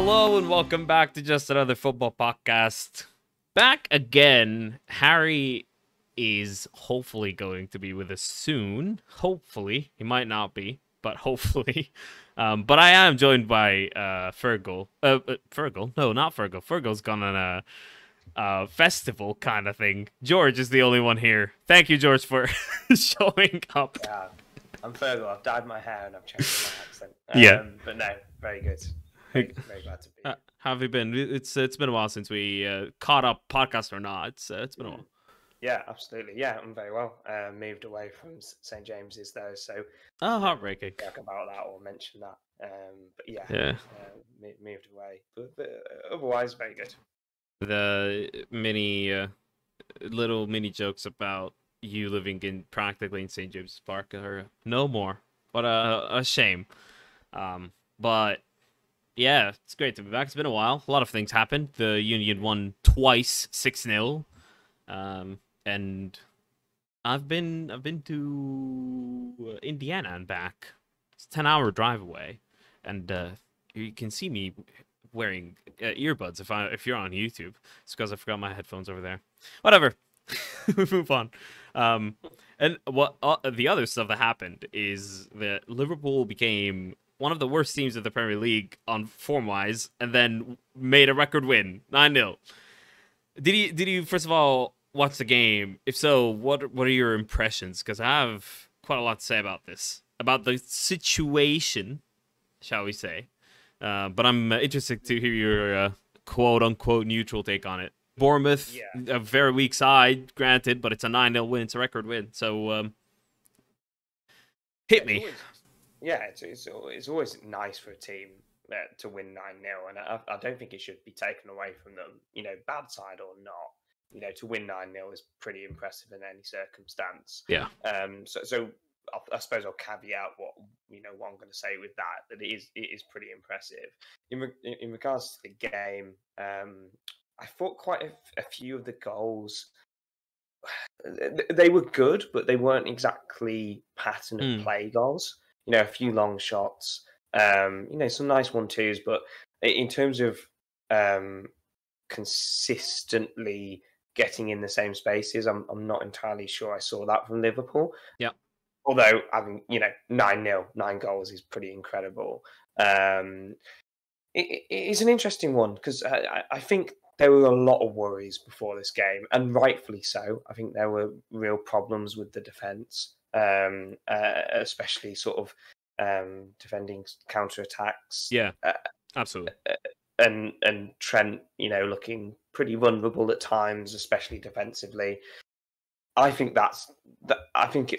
Hello and welcome back to Just Another Football Podcast. Back again. Harry is hopefully going to be with us soon. Hopefully. He might not be, but hopefully. But I am joined by Fergal. Fergal? No, not Fergal. Fergal's gone on a festival kind of thing. George is the only one here. Thank you, George, for showing up. Yeah, I'm Fergal. I've dyed my hair and I've changed my accent. Yeah. But no, very good. Very glad to be here. How have you been? It's been a while since we caught up, podcast or not. It's been a while. Yeah, absolutely. Yeah, I'm very well. Moved away from St James's though, so Heartbreaking. talk about that or mention that. But yeah, moved away. But otherwise, very good. The little mini jokes about you living in practically in St. James's Park are no more. What a shame. But yeah, it's great to be back. It's been a while. A lot of things happened. The Union won twice, 6-0. And I've been to Indiana and back. It's a 10-hour drive away, and you can see me wearing earbuds if you're on YouTube. It's because I forgot my headphones over there. Whatever. We move on. And what the other stuff that happened is that Liverpool became one of the worst teams of the Premier League on form-wise, and then made a record win, 9-0. Did you first of all watch the game? If so, what are your impressions? Because I have quite a lot to say about this, about the situation, shall we say. But I'm interested to hear your quote-unquote neutral take on it. Bournemouth, a very weak side, granted, but it's a 9-0 win. It's a record win. So, hit me. It's always nice for a team to win 9-0, and I don't think it should be taken away from them. You know, bad side or not, to win 9-0 is pretty impressive in any circumstance. Yeah. So I suppose I'll caveat what I'm going to say with that it is pretty impressive. In regards to the game, I thought quite a few of the goals, they were good, but they weren't exactly pattern of play goals. A few long shots, some nice 1-2s, but in terms of consistently getting in the same spaces, I'm not entirely sure I saw that from Liverpool. Yeah. Although having 9-0, 9 goals is pretty incredible. It's an interesting one because I think there were a lot of worries before this game, and rightfully so. I think there were real problems with the defence. Especially sort of defending counter-attacks. Yeah, absolutely. And Trent, looking pretty vulnerable at times, especially defensively. I think I think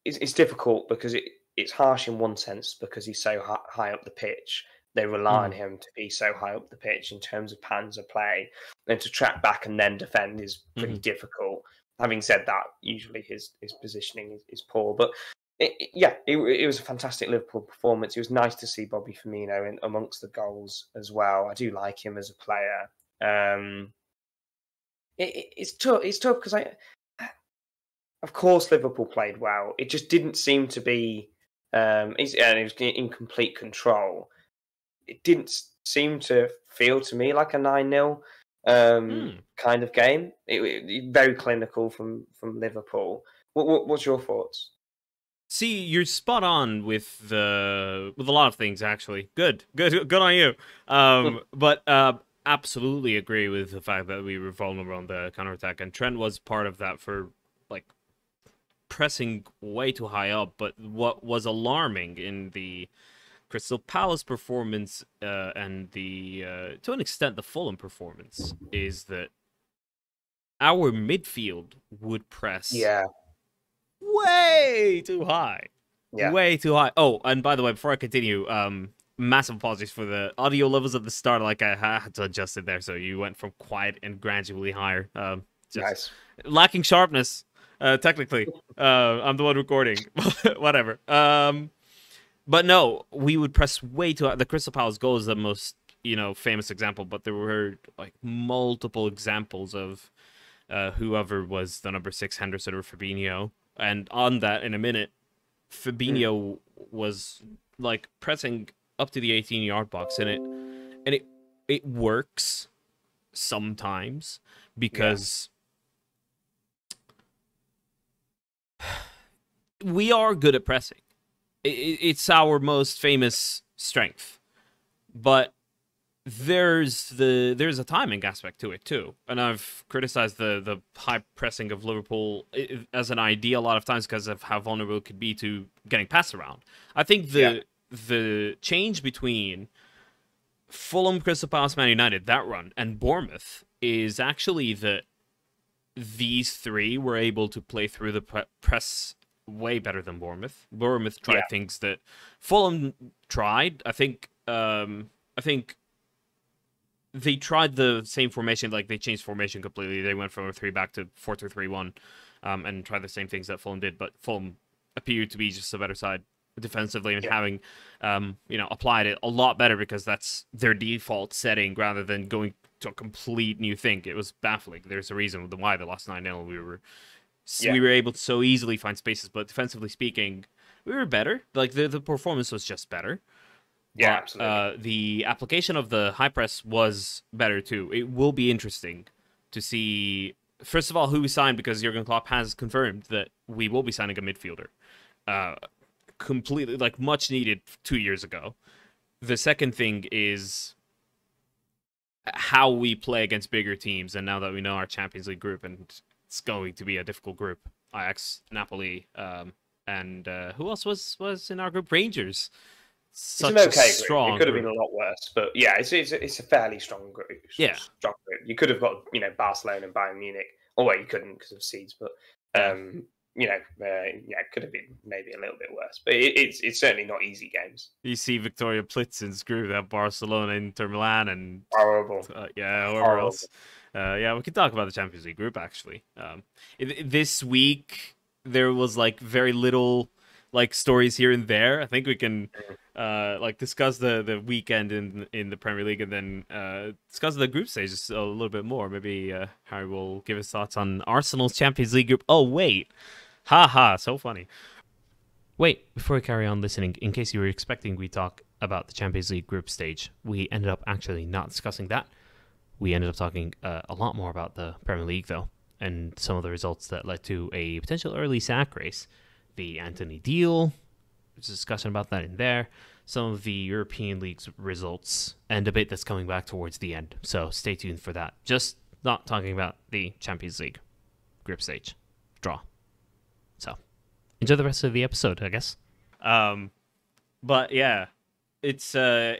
it's difficult because it's harsh in one sense because he's so high up the pitch. They rely on him to be so high up the pitch in terms of patterns of play, and to track back and then defend is pretty difficult. Having said that, usually his positioning is poor. But it was a fantastic Liverpool performance. It was nice to see Bobby Firmino amongst the goals as well. I do like him as a player. It's tough. It's tough because of course, Liverpool played well. It just didn't seem to be. And it was in complete control. It didn't seem to feel to me like a 9-0. Kind of game. It very clinical from Liverpool. What's your thoughts? See, you're spot on with a lot of things. Actually, good on you. But absolutely agree with the fact that we were vulnerable on the counterattack, and Trent was part of that for pressing way too high up. But what was alarming in the Crystal Palace performance and the to an extent the Fulham performance is that our midfield would press way too high. Way too high. Oh, and by the way, before I continue, massive apologies for the audio levels at the start. I had to adjust it there, so you went from quiet and gradually higher. Nice. Lacking sharpness, technically. I'm the one recording. Whatever. But no, we would press way too high. The Crystal Palace goal is the most, famous example, but there were multiple examples of whoever was the number 6, Henderson or Fabinho. And on that, in a minute, Fabinho was pressing up to the 18-yard box, and and it works sometimes because we are good at pressing. It's our most famous strength, but there's a timing aspect to it too. And I've criticized the high pressing of Liverpool as an idea a lot of times because of how vulnerable it could be to getting passed around. I think the change between Fulham, Crystal Palace, Man United, that run, and Bournemouth is actually that these three were able to play through the press way better than Bournemouth. Bournemouth tried things that Fulham tried. I think they tried the same formation, like they changed formation completely. They went from a 3 back to 4-2-3-1, and tried the same things that Fulham did, but Fulham appeared to be just a better side defensively and having applied it a lot better because that's their default setting rather than going to a complete new thing. It was baffling. There's a reason why they lost 9-0. We were able to so easily find spaces, but defensively speaking, we were better. Like the performance was just better. Yeah, but, absolutely. The application of the high press was better too. It will be interesting to see, first of all, who we signed, because Jurgen Klopp has confirmed that we will be signing a midfielder. Completely, like, much needed 2 years ago. The second thing is how we play against bigger teams, and now that we know our Champions League group, and it's going to be a difficult group, Ajax, Napoli, and who else was in our group? Rangers. It's an okay group. It could have been a lot worse, but yeah, it's a fairly strong group. Yeah, strong group. You could have got Barcelona and Bayern Munich. Oh well, you couldn't because of seeds, but it could have been maybe a little bit worse. But it's certainly not easy games. You see Victoria Plitzon's group at Barcelona, Inter Milan, and horrible. Whoever else. We can talk about the Champions League group actually. This week there was like very little like stories here and there. I think we can discuss the weekend in the Premier League and then discuss the group stages a little bit more. Maybe Harry will give his thoughts on Arsenal's Champions League group. Oh wait, haha, so funny. Wait, before we carry on listening, in case you were expecting we talk about the Champions League group stage, we ended up actually not discussing that. We ended up talking a lot more about the Premier League though, and some of the results that led to a potential early sack race. The Antony deal, there's a discussion about that in there, some of the European League's results, and a bit that's coming back towards the end. So stay tuned for that. Just not talking about the Champions League group stage draw. So enjoy the rest of the episode, I guess. But yeah, it's a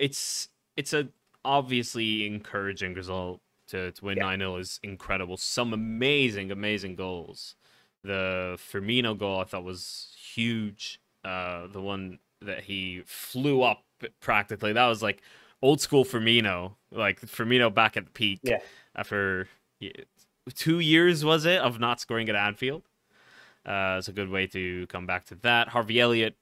obviously encouraging result to win 9-0 is incredible. Some amazing goals. The Firmino goal I thought was huge. The one that he flew up practically, that was like old school Firmino, like Firmino back at the peak after 2 years, was it, of not scoring at Anfield. It's a good way to come back to that. Harvey Elliott,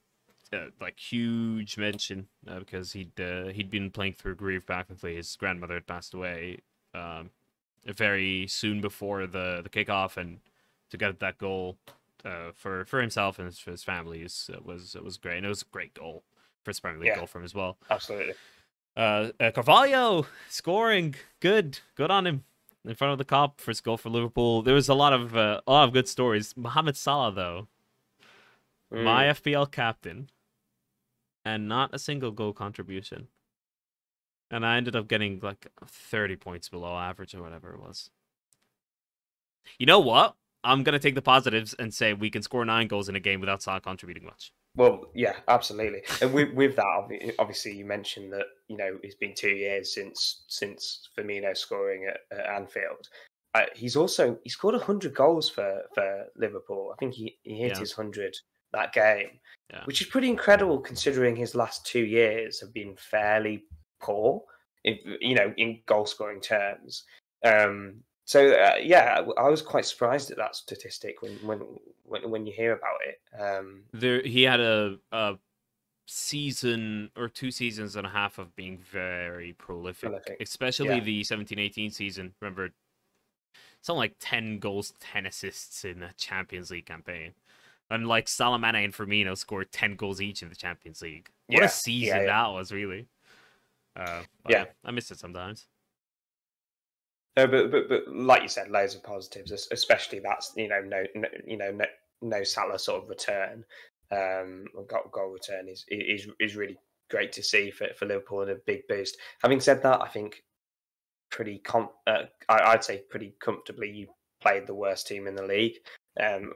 huge mention because he'd been playing through grief practically. His grandmother had passed away very soon before the kickoff, and to get that goal for himself and for his family was great, and it was a great goal, first Premier League goal from him as well. Absolutely. Carvalho scoring, good on him in front of the Kop, first goal for Liverpool. There was a lot of good stories. Mohamed Salah though, my FPL captain, and not a single goal contribution, and I ended up getting like 30 points below average or whatever it was. You know what? I'm going to take the positives and say we can score 9 goals in a game without Salah contributing much. Well, yeah, absolutely. And with that, obviously, you mentioned that it's been 2 years since Firmino scoring at Anfield. He scored 100 goals for Liverpool. I think he hit his 100 that game, which is pretty incredible considering his last 2 years have been fairly poor, in goal scoring terms. I was quite surprised at that statistic when you hear about it. He had a season or 2 seasons and a half of being very prolific. Especially the 17-18 season. Remember, something like 10 goals, 10 assists in the Champions League campaign. And like Salah, Mane and Firmino scored 10 goals each in the Champions League. What a season that was, really. But yeah, I miss it sometimes. No, but like you said, loads of positives, especially that's no Salah sort of return, goal return is really great to see for Liverpool and a big boost. Having said that, I think I'd say pretty comfortably you played the worst team in the league.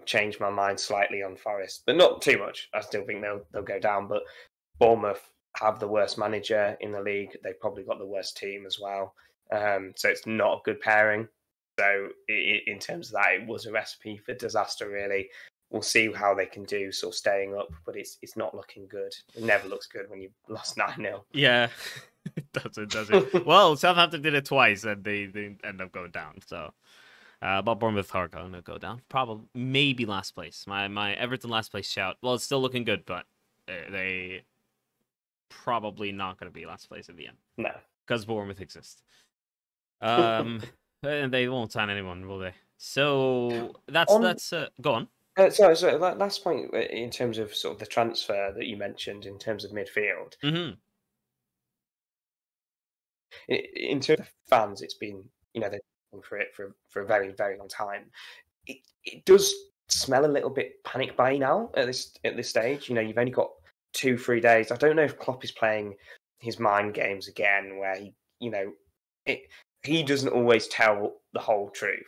Changed my mind slightly on Forest, but not too much. I still think they'll go down, but Bournemouth have the worst manager in the league. They've probably got the worst team as well. So it's not a good pairing. So in terms of that, it was a recipe for disaster, really. We'll see how they can do sort of staying up, but it's not looking good. It never looks good when you've lost 9-0. Yeah, it doesn't. Well, Southampton did it twice, and they end up going down. So, but Bournemouth are going to go down. Probably, maybe last place. My Everton last place shout. Well, it's still looking good, but they probably not going to be last place at the end. No, because Bournemouth exists. And they won't sign anyone, will they? So that's go on. So last point in terms of sort of the transfer that you mentioned in terms of midfield. Mm-hmm. In terms of fans, it's been they've been for it for a very, very long time. It does smell a little bit panic buy now at this stage. You've only got 2-3 days. I don't know if Klopp is playing his mind games again, where he doesn't always tell the whole truth.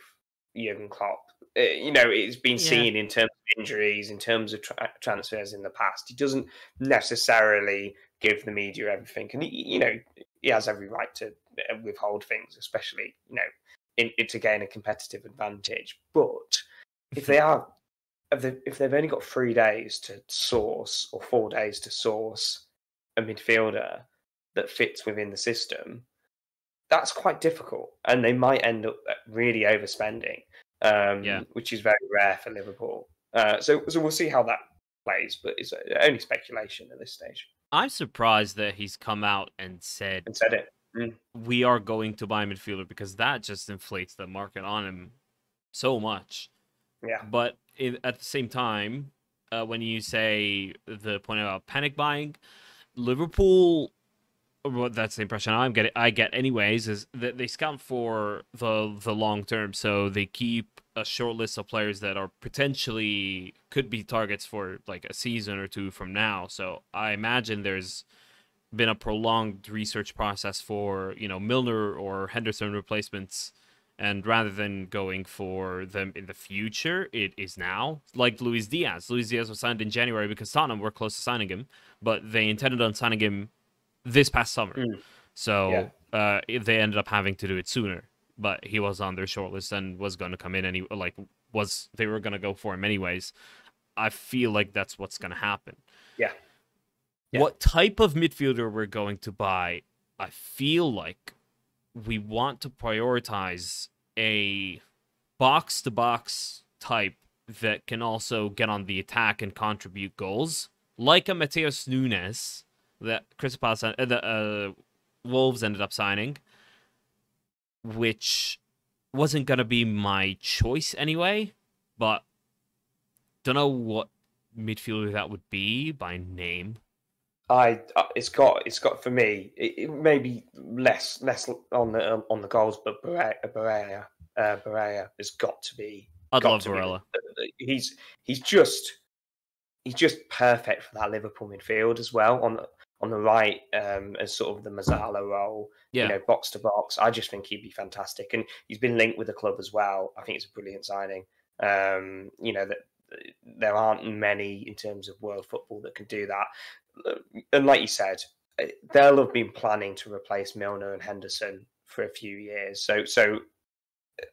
Jurgen Klopp, it's been seen in terms of injuries, in terms of transfers in the past. He doesn't necessarily give the media everything, and he has every right to withhold things, especially to gain a competitive advantage. But if they've only got 3 days to source or 4 days to source a midfielder that fits within the system, that's quite difficult, and they might end up really overspending, which is very rare for Liverpool. So we'll see how that plays, but it's only speculation at this stage. I'm surprised that he's come out and said it. We are going to buy a midfielder, because that just inflates the market on him so much. Yeah. But at the same time, when you say the point about panic buying, Liverpool, well, that's the impression I get anyways, is that they scout for the long term. So they keep a short list of players that are potentially could be targets for like a season or two from now. So I imagine there's been a prolonged research process for Milner or Henderson replacements, and rather than going for them in the future, it is now. Like Luis Diaz was signed in January because Tottenham were close to signing him, but they intended on signing him this past summer. So they ended up having to do it sooner, but he was on their shortlist and was going to come in, and they were going to go for him anyways. I feel like that's what's going to happen. Yeah. What type of midfielder we're going to buy, I feel like we want to prioritize a box-to-box type that can also get on the attack and contribute goals, like a Mateus Nunes that the Wolves ended up signing, which wasn't going to be my choice anyway, but don't know what midfielder that would be by name. It's got for me. It may be less on the goals, but Barella has got to be. I'd love Barella. He's just perfect for that Liverpool midfield as well on the right, as sort of the Mazzala role. Box to box. I just think he'd be fantastic, and he's been linked with the club as well. I think it's a brilliant signing. That there aren't many in terms of world football that can do that. And like you said, they'll have been planning to replace Milner and Henderson for a few years. So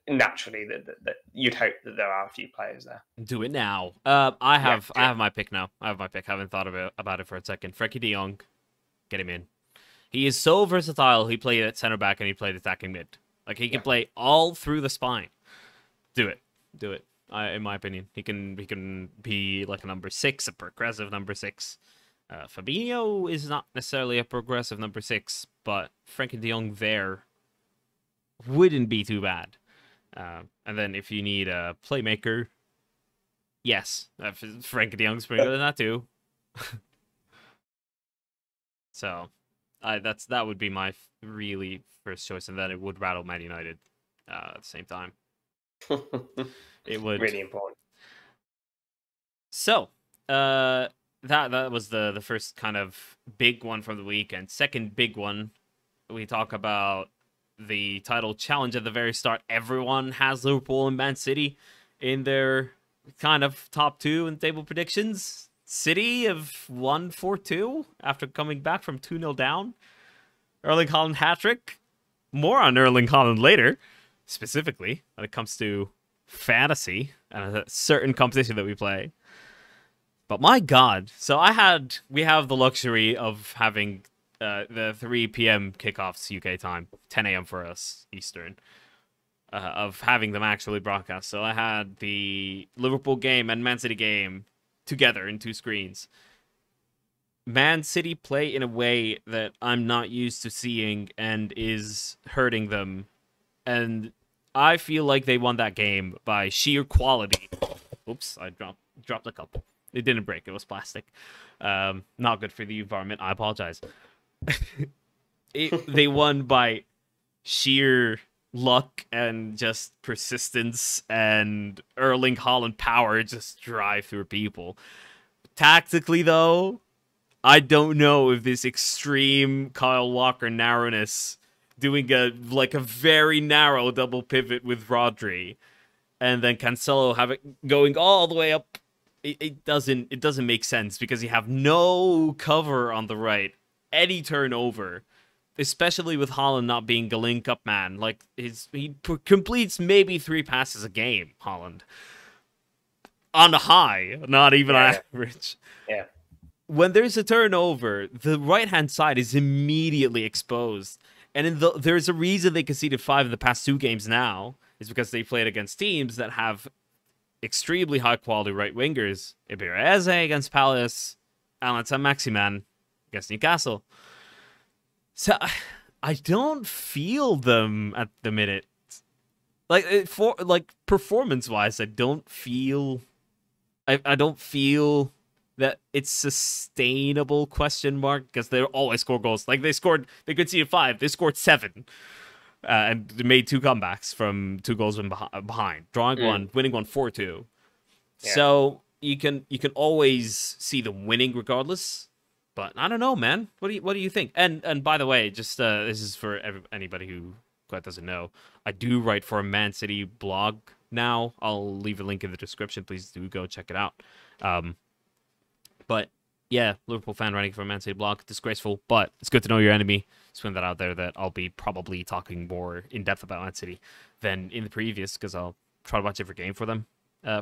naturally, that you'd hope that there are a few players there. Do it now. I have my pick now. I haven't thought about it for a second. Frenkie de Jong, get him in. He is so versatile. He played at center back and he played attacking mid. Like he can play all through the spine. Do it. In my opinion, he can be like a number 6, a progressive number 6. Fabinho is not necessarily a progressive number 6, but Frenkie de Jong there wouldn't be too bad. And then if you need a playmaker, yes, Frenkie de Jong's pretty good at that too. So, That would be my really first choice, and then it would rattle Man United at the same time. It would. Really important. So, that was the first kind of big one from the weekend. Second big one, we talk about the title challenge at the very start. Everyone has Liverpool and Man City in their kind of top two in table predictions. City have won 4-2 after coming back from 2-0 down. Erling Haaland hat-trick. More on Erling Haaland later, specifically when it comes to fantasy and a certain competition that we play. But my God, so we have the luxury of having the 3 p.m. kickoffs UK time, 10 a.m. for us Eastern, of having them actually broadcast. So I had the Liverpool game and Man City game together in 2 screens. Man City play in a way that I'm not used to seeing and is hurting them. And I feel like they won that game by sheer quality. Oops, I dropped a couple. It didn't break. It was plastic. Not good for the environment. I apologize. They won by sheer luck and just persistence and Erling Haaland power just drive through people. Tactically, though, I don't know if this extreme Kyle Walker narrowness, doing a very narrow double pivot with Rodri, and then Cancelo have it going all the way up. It doesn't make sense because you have no cover on the right. Any turnover, especially with Haaland not being a link-up man. Like, he completes maybe 3 passes a game, Haaland. On the high, not even on average. Yeah. When there's a turnover, the right-hand side is immediately exposed. And there's a reason they conceded 5 in the past 2 games now. Is because they played against teams that have extremely high-quality right-wingers. Iber Eze against Palace, Alan Saint-Maximin against Newcastle. So I don't feel them at the minute. Performance-wise, I don't feel that it's sustainable, question mark, because they always score goals. Like, they conceded 5, they scored 7. And they made 2 comebacks from 2 goals behind, drawing 1, winning 1 4-2. Yeah. So you can always see them winning regardless. But I don't know, man. What do you think? And by the way, just this is for anybody who quite doesn't know. I do write for a Man City blog now. I'll leave a link in the description. Please do go check it out. But yeah, Liverpool fan writing for a Man City blog. Disgraceful, but it's good to know your enemy. Just putting that out there that I'll be probably talking more in depth about Man City than in the previous, because I'll try to watch every game for them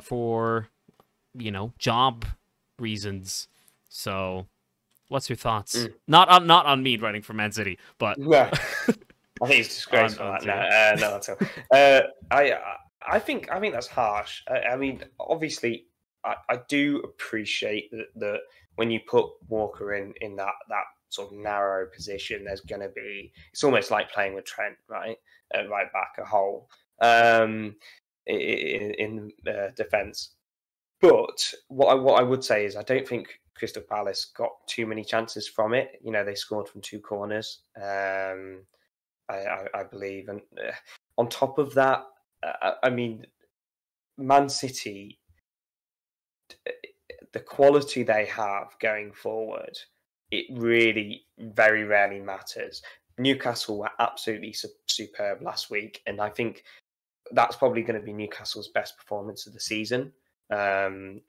for, job reasons. So, what's your thoughts? Not on me writing for Man City, but yeah, I think it's disgraceful. No, not at all. I think that's harsh. I mean, obviously, I do appreciate that when you put Walker in that sort of narrow position, there's going to be, it's almost like playing with Trent, right? Right back, a hole in defence. But what I would say is I don't think Crystal Palace got too many chances from it. They scored from 2 corners, I believe. And on top of that, I mean, Man City, the quality they have going forward, it really very rarely matters. Newcastle were absolutely superb last week, and I think that's probably going to be Newcastle's best performance of the season. And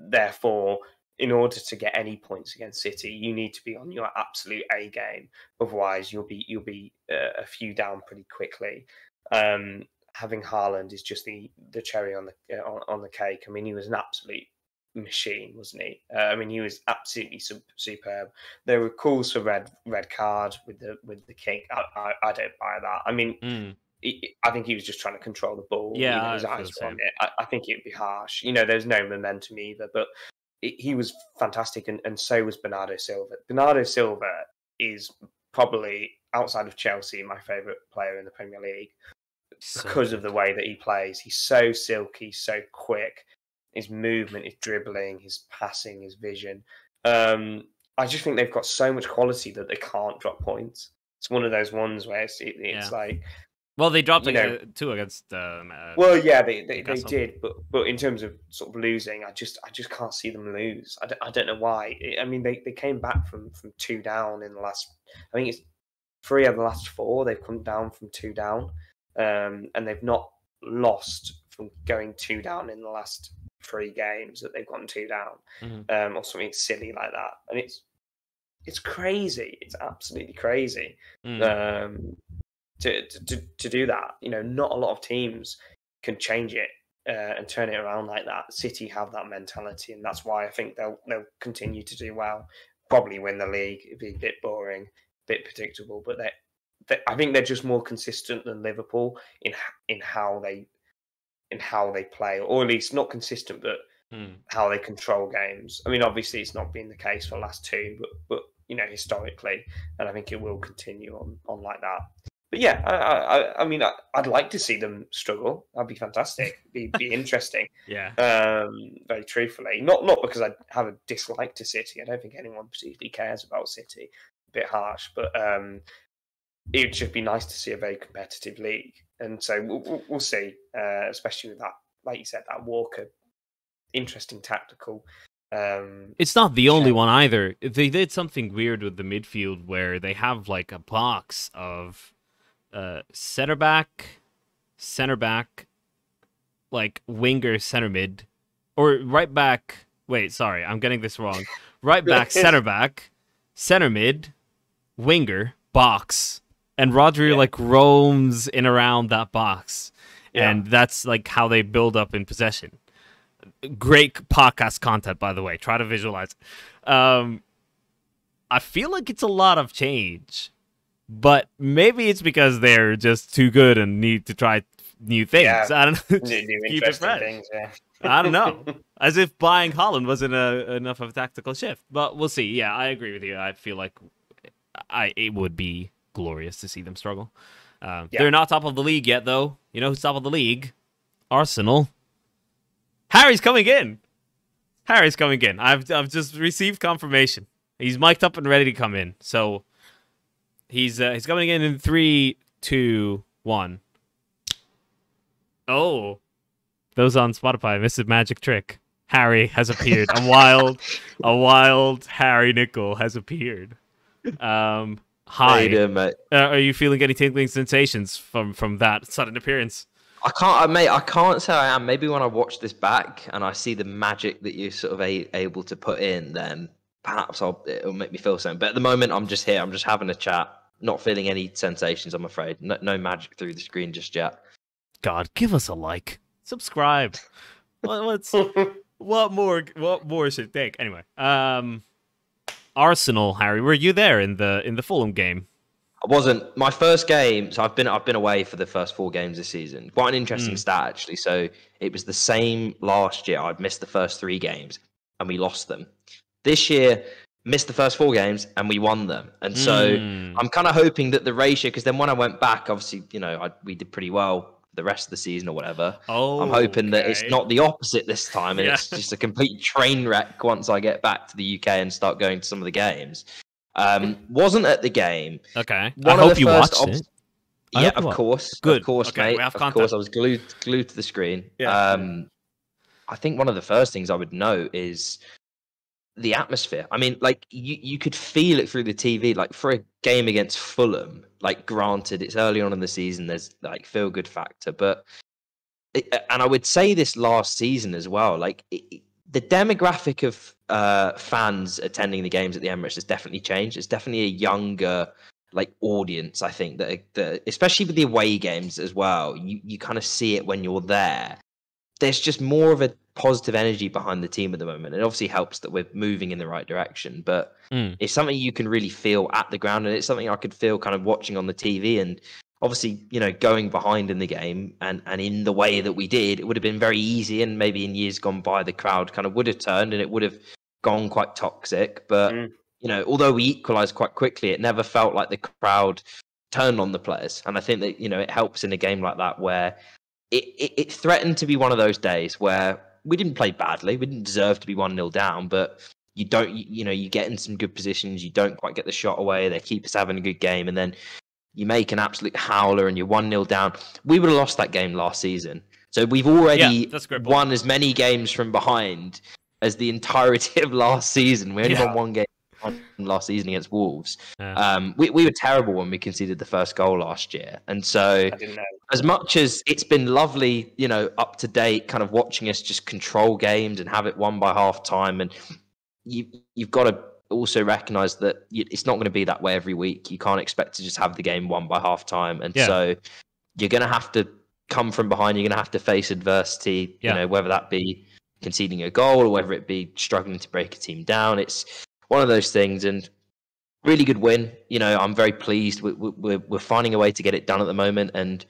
therefore, in order to get any points against City, you need to be on your absolute A game. Otherwise, you'll be a few down pretty quickly. Having Haaland is just the cherry on the cake. I mean, he was an absolute machine, wasn't he? I mean, he was absolutely superb. There were calls for red card with the kick. I don't buy that. I mean, I think he was just trying to control the ball. Yeah, his eyes were on it. I think it'd be harsh. There's no momentum either, but he was fantastic, and so was Bernardo Silva. Bernardo Silva is probably, outside of Chelsea, my favourite player in the Premier League because of the way that he plays. He's so silky, so quick. His movement, his dribbling, his passing, his vision. I just think they've got so much quality that they can't drop points. It's one of those ones where it's like, well, they dropped you know, 2 against. well, yeah, they Newcastle. did, but in terms of sort of losing, I just can't see them lose. I don't know why. I mean, they came back from 2 down in the last. I think it's 3 of the last 4. They've come down from 2 down, and they've not lost from going 2 down in the last 3 games that they've gone 2 down, or something silly like that. And it's crazy. It's absolutely crazy. To do that, you know, not a lot of teams can change it and turn it around like that. City have that mentality, and that's why I think they'll continue to do well. Probably win the league. It'd be a bit boring, a bit predictable, but I think they're just more consistent than Liverpool in how they play, or at least not consistent, but how they control games. I mean, obviously, it's not been the case for the last 2, but you know, historically, and I think it will continue on like that. But yeah, I mean, I'd like to see them struggle. That'd be fantastic. Be interesting. Yeah. Very truthfully, not because I have a dislike to City. I don't think anyone particularly cares about City. A bit harsh, but it would just be nice to see a very competitive league. And so we'll see, especially with that, like you said, that Walker, interesting tactical. It's not the only one either. They did something weird with the midfield where they have like a box of center back, like winger, center mid, or right back. Wait, sorry, I'm getting this wrong. Right back, center mid, winger, box, and Rodri like roams in around that box, and that's like how they build up in possession. Great podcast content, by the way. Try to visualize. I feel like it's a lot of change. But maybe it's because they're just too good and need to try new things. Yeah, I don't know. new interesting things, yeah. I don't know. As if buying Holland wasn't enough of a tactical shift. But we'll see. Yeah, I agree with you. I feel like it would be glorious to see them struggle. They're not top of the league yet, though. You know who's top of the league? Arsenal. Harry's coming in. I've just received confirmation. He's mic'd up and ready to come in. So... He's coming in 3, 2, 1. Oh, those on Spotify missed a magic trick. Harry has appeared. A wild Harry Nickel has appeared. Hi. How you doing, mate? Are you feeling any tingling sensations from that sudden appearance? I can't say I am. Maybe when I watch this back and I see the magic that you're sort of able to put in, then perhaps it'll make me feel something. But at the moment, I'm just here. I'm just having a chat. Not feeling any sensations, I'm afraid. No magic through the screen just yet. God, give us a like. Subscribe. What more should it take? Anyway, Arsenal, Harry, were you there in the Fulham game? I wasn't. My first game, so I've been away for the first 4 games this season. Quite an interesting stat, actually. So it was the same last year. I'd missed the first 3 games, and we lost them. This year... missed the first 4 games and we won them, and so I'm kind of hoping that the ratio, because then when I went back, obviously, you know, we did pretty well the rest of the season or whatever. I'm hoping that it's not the opposite this time, and it's just a complete train wreck once I get back to the UK and start going to some of the games. Wasn't at the game. Okay, I hope you watched it. Yeah, of course. Good. Of course, okay, mate. Of course, I was glued to the screen. Yeah. I think one of the first things I would note is the atmosphere. I mean, like you could feel it through the TV. Like for a game against Fulham, like granted it's early on in the season, there's like feel good factor, but and I would say this last season as well. Like the demographic of fans attending the games at the Emirates has definitely changed. It's definitely a younger like audience. I think that especially with the away games as well, you kind of see it when you're there. There's just more of a positive energy behind the team at the moment. It obviously helps that we're moving in the right direction, but it's something you can really feel at the ground, and it's something I could feel kind of watching on the TV. And obviously, you know, going behind in the game and in the way that we did, it would have been very easy, and maybe in years gone by, the crowd kind of would have turned and it would have gone quite toxic. But, you know, although we equalised quite quickly, it never felt like the crowd turned on the players. And I think that, you know, it helps in a game like that where it threatened to be one of those days where we didn't play badly. We didn't deserve to be 1-0 down, but you don't, you get in some good positions, you don't quite get the shot away, their keeper's having a good game, and then you make an absolute howler and you're 1-0 down. We would have lost that game last season. So we've already won as many games from behind as the entirety of last season. We only won one game last season against Wolves. We were terrible when we conceded the first goal last year. And so as much as it's been lovely, up to date, kind of watching us just control games and have it won by half time, and you've got to also recognize that it's not going to be that way every week. You can't expect to just have the game won by half time. And so you're going to have to come from behind. You're going to have to face adversity, whether that be conceding a goal or whether it be struggling to break a team down. It's one of those things, and really good win. I'm very pleased. We're finding a way to get it done at the moment. And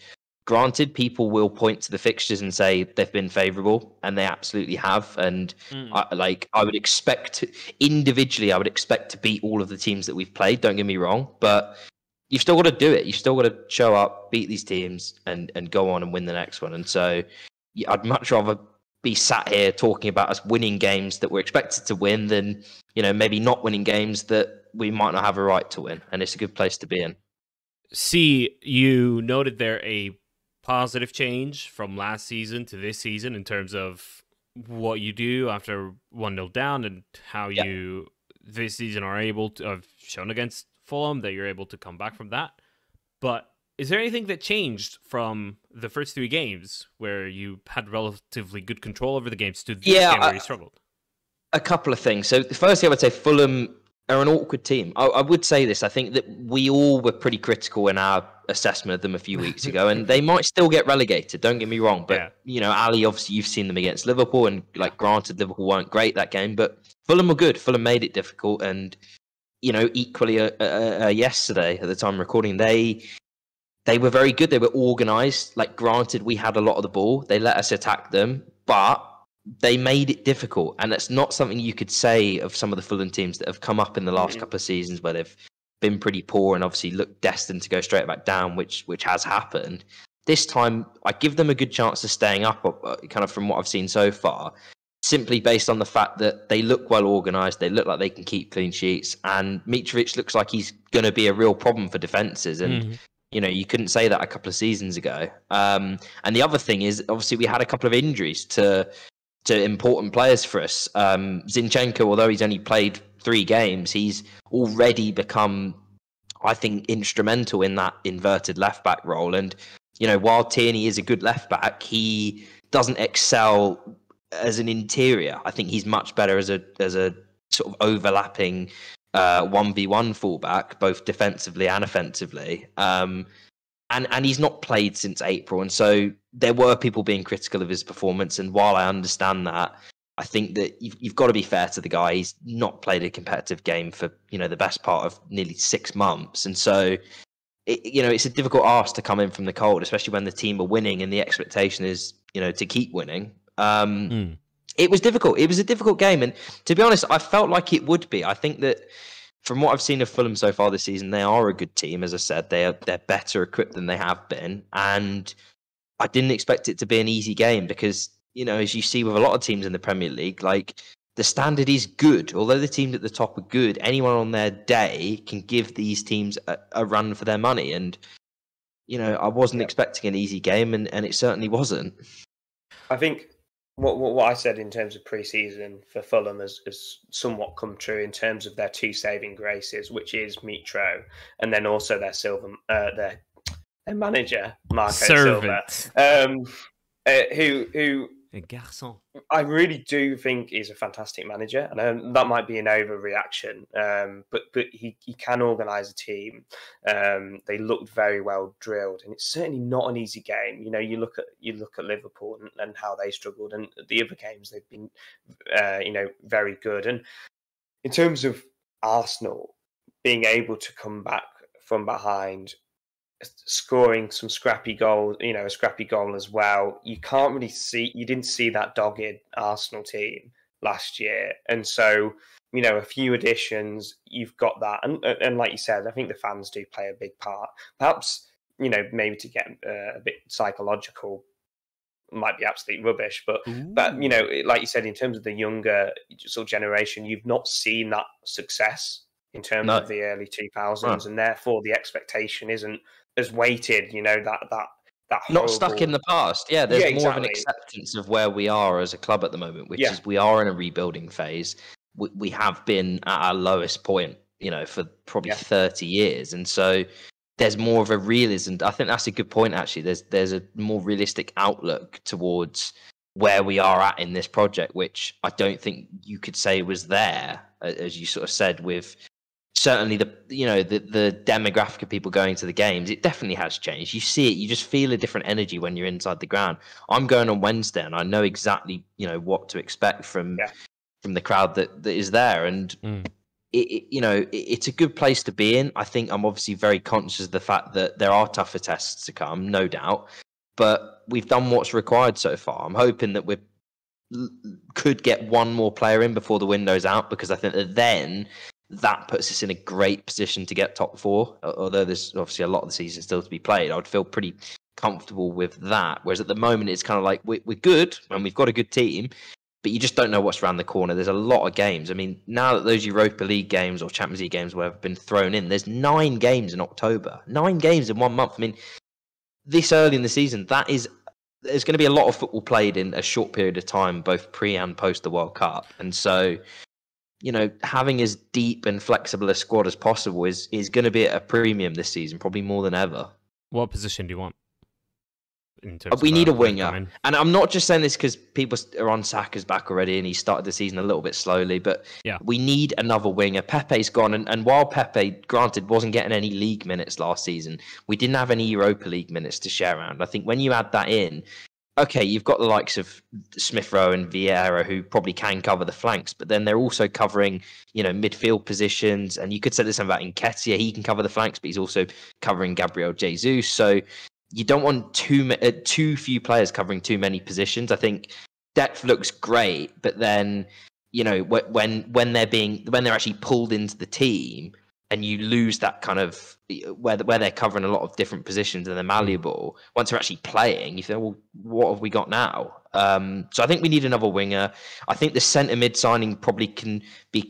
granted, people will point to the fixtures and say they've been favourable, and they absolutely have. And I would expect individually, I would expect to beat all of the teams that we've played. Don't get me wrong, but you've still got to do it. You've still got to show up, beat these teams, and go on and win the next one. And so, I'd much rather be sat here talking about us winning games that we're expected to win than maybe not winning games that we might not have a right to win. And it's a good place to be in. See, you noted there a positive change from last season to this season in terms of what you do after 1-0 down, and how you this season are able to have shown against Fulham that you're able to come back from that. But is there anything that changed from the first 3 games where you had relatively good control over the games to this game where you struggled? A couple of things. So firstly, I would say Fulham are an awkward team. I would say this. I think that we all were pretty critical in our assessment of them a few weeks ago, and they might still get relegated. Don't get me wrong, but Ali, obviously, you've seen them against Liverpool, and granted, Liverpool weren't great that game, but Fulham were good. Fulham made it difficult, and equally yesterday at the time of recording, they were very good. They were organised. Granted, we had a lot of the ball. They let us attack them, but they made it difficult. And that's not something you could say of some of the Fulham teams that have come up in the last couple of seasons where they've been pretty poor and obviously looked destined to go straight back down, which has happened. This time, I give them a good chance of staying up, kind of from what I've seen so far, simply based on the fact that they look well organised. They look like they can keep clean sheets. And Mitrovic looks like he's going to be a real problem for defences. And you couldn't say that a couple of seasons ago. And the other thing is, obviously, we had a couple of injuries to important players for us. Zinchenko, although he's only played 3 games, he's already become, I think, instrumental in that inverted left-back role. And, while Tierney is a good left-back, he doesn't excel as an interior. I think he's much better as a sort of overlapping 1v1 fullback, both defensively and offensively. And he's not played since April. And so there were people being critical of his performance. And while I understand that, I think that you've got to be fair to the guy. He's not played a competitive game for, the best part of nearly 6 months. And so, it's a difficult ask to come in from the cold, especially when the team are winning and the expectation is, to keep winning. It was difficult. It was a difficult game. And to be honest, I felt like it would be. I think that from what I've seen of Fulham so far this season, they are a good team. As I said, they're better equipped than they have been. And I didn't expect it to be an easy game because, as you see with a lot of teams in the Premier League, the standard is good. Although the teams at the top are good, anyone on their day can give these teams a run for their money. And, I wasn't expecting an easy game, and it certainly wasn't. I think what I said in terms of pre-season for Fulham has somewhat come true in terms of their 2 saving graces, which is Mitro and then also their manager Marco Silva, who I really do think is a fantastic manager, and that might be an overreaction, but he can organise a team. They looked very well drilled, and it's certainly not an easy game. You look at Liverpool and how they struggled, and the other games they've been, very good. And in terms of Arsenal being able to come back from behind, scoring some scrappy goal, a scrappy goal as well. You didn't see that dogged Arsenal team last year. And so, a few additions, you've got that. And like you said, I think the fans do play a big part. Perhaps, maybe to get a bit psychological, might be absolute rubbish. But Ooh. like you said, in terms of the younger sort of generation, you've not seen that success in terms No. of the early 2000s, and therefore the expectation isn't as weighted. That Not stuck in horrible. the past. Yeah, there's Yeah, more of an exactly. acceptance of where we are as a club at the moment, which Yeah. is we are in a rebuilding phase. We have been at our lowest point, for probably 30 years. And so there's more of a realism. I think that's a good point, actually. There's a more realistic outlook towards where we are at in this project, which I don't think you could say was there, as you sort of said, with certainly the demographic of people going to the games. It definitely has changed. You see it, you just feel a different energy when you're inside the ground. I'm going on Wednesday and I know exactly what to expect from the crowd that is there, and it's a good place to be in. I think I'm obviously very conscious of the fact that there are tougher tests to come, no doubt, but we've done what's required so far. I'm hoping that we could get one more player in before the window's out, because I think that puts us in a great position to get top 4. Although there's obviously a lot of the season still to be played, I would feel pretty comfortable with that. Whereas at the moment, it's kind of like we're good and we've got a good team, but you just don't know what's around the corner. There's a lot of games. I mean, now that those Europa League games or Champions League games have been thrown in, there's 9 games in October. 9 games in 1 month. I mean, this early in the season, there's going to be a lot of football played in a short period of time, both pre and post the World Cup. And so, having as deep and flexible a squad as possible is going to be at a premium this season, probably more than ever. What position do you want? We need a winger. And I'm not just saying this because people are on Saka's back already and he started the season a little bit slowly, but we need another winger. Pepe's gone. And while Pepe, granted, wasn't getting any league minutes last season, we didn't have any Europa League minutes to share around. I think when you add that in, okay, you've got the likes of Smith Rowe and Vieira who probably can cover the flanks, but then they're also covering, midfield positions. And you could say this about Nketiah. He can cover the flanks, but he's also covering Gabriel Jesus. So you don't want too few players covering too many positions. I think depth looks great, but then when they're actually pulled into the team, and you lose that kind of where they're covering a lot of different positions and they're malleable. Once they're actually playing, you think, well, what have we got now? So I think we need another winger. I think the centre mid signing probably they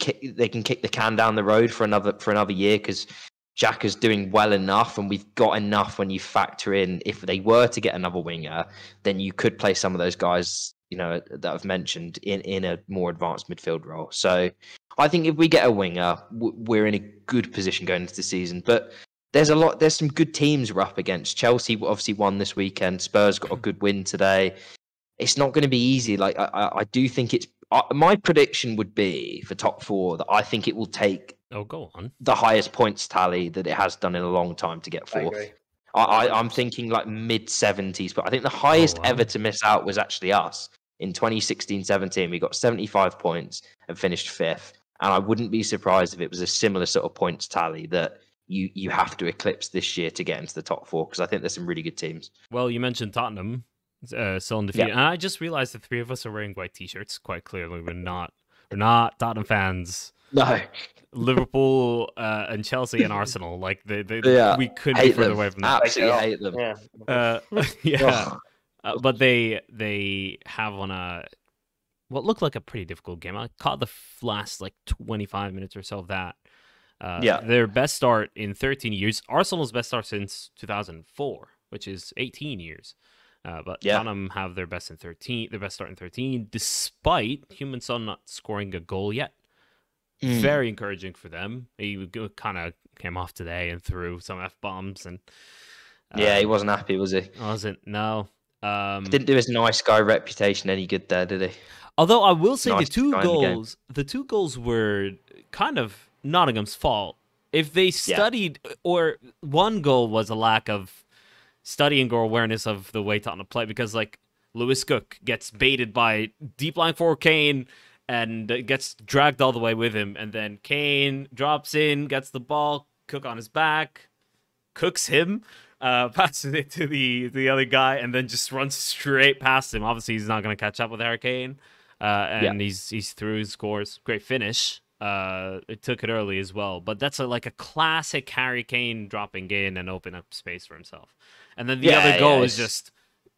can kick the can down the road for another year, because Xhaka's doing well enough, and we've got enough when you factor in if they were to get another winger, then you could play some of those guys, that I've mentioned in a more advanced midfield role. So I think if we get a winger, we're in a good position going into the season. But there's some good teams we're up against. Chelsea obviously won this weekend. Spurs got a good win today. It's not going to be easy. Like I do think my prediction would be for top 4 that I think it will take go on the highest points tally that it has done in a long time to get 4th. I'm thinking like mid-70s, but I think the highest ever to miss out was actually us. In 2016-17, we got 75 points and finished 5th. And I wouldn't be surprised if it was a similar sort of points tally that you have to eclipse this year to get into the top 4, because I think there's some really good teams. Well, you mentioned Tottenham still undefeated, and I just realized the 3 of us are wearing white t-shirts. Quite clearly, we're not Tottenham fans. No. Liverpool and Chelsea and Arsenal, like we couldn't be further away from that. Absolutely hate them. Yeah. But they have on what looked like a pretty difficult game. I caught the last 25 minutes or so of that. Their best start in 13 years. Arsenal's best start since 2004, which is 18 years. But Tottenham have their best start in 13, despite Heung-min Son not scoring a goal yet. Very encouraging for them. He kind of came off today and threw some F-bombs. And he wasn't happy, was he? Wasn't, no. Didn't do his nice guy reputation any good there, did he? Although I will say the two goals were kind of Nottingham's fault. If they studied, or one goal was a lack of studying or awareness of the way Tottenham play, because Lewis Cook gets baited by deep line forward Kane and gets dragged all the way with him, and then Kane drops in, gets the ball, Cook on his back, cooks him, passes it to the other guy, and then just runs straight past him. Obviously, he's not going to catch up with Harry Kane, and he's through, his scores. Great finish. It took it early as well, but that's a classic Harry Kane dropping in and opening up space for himself. And then the other goal is just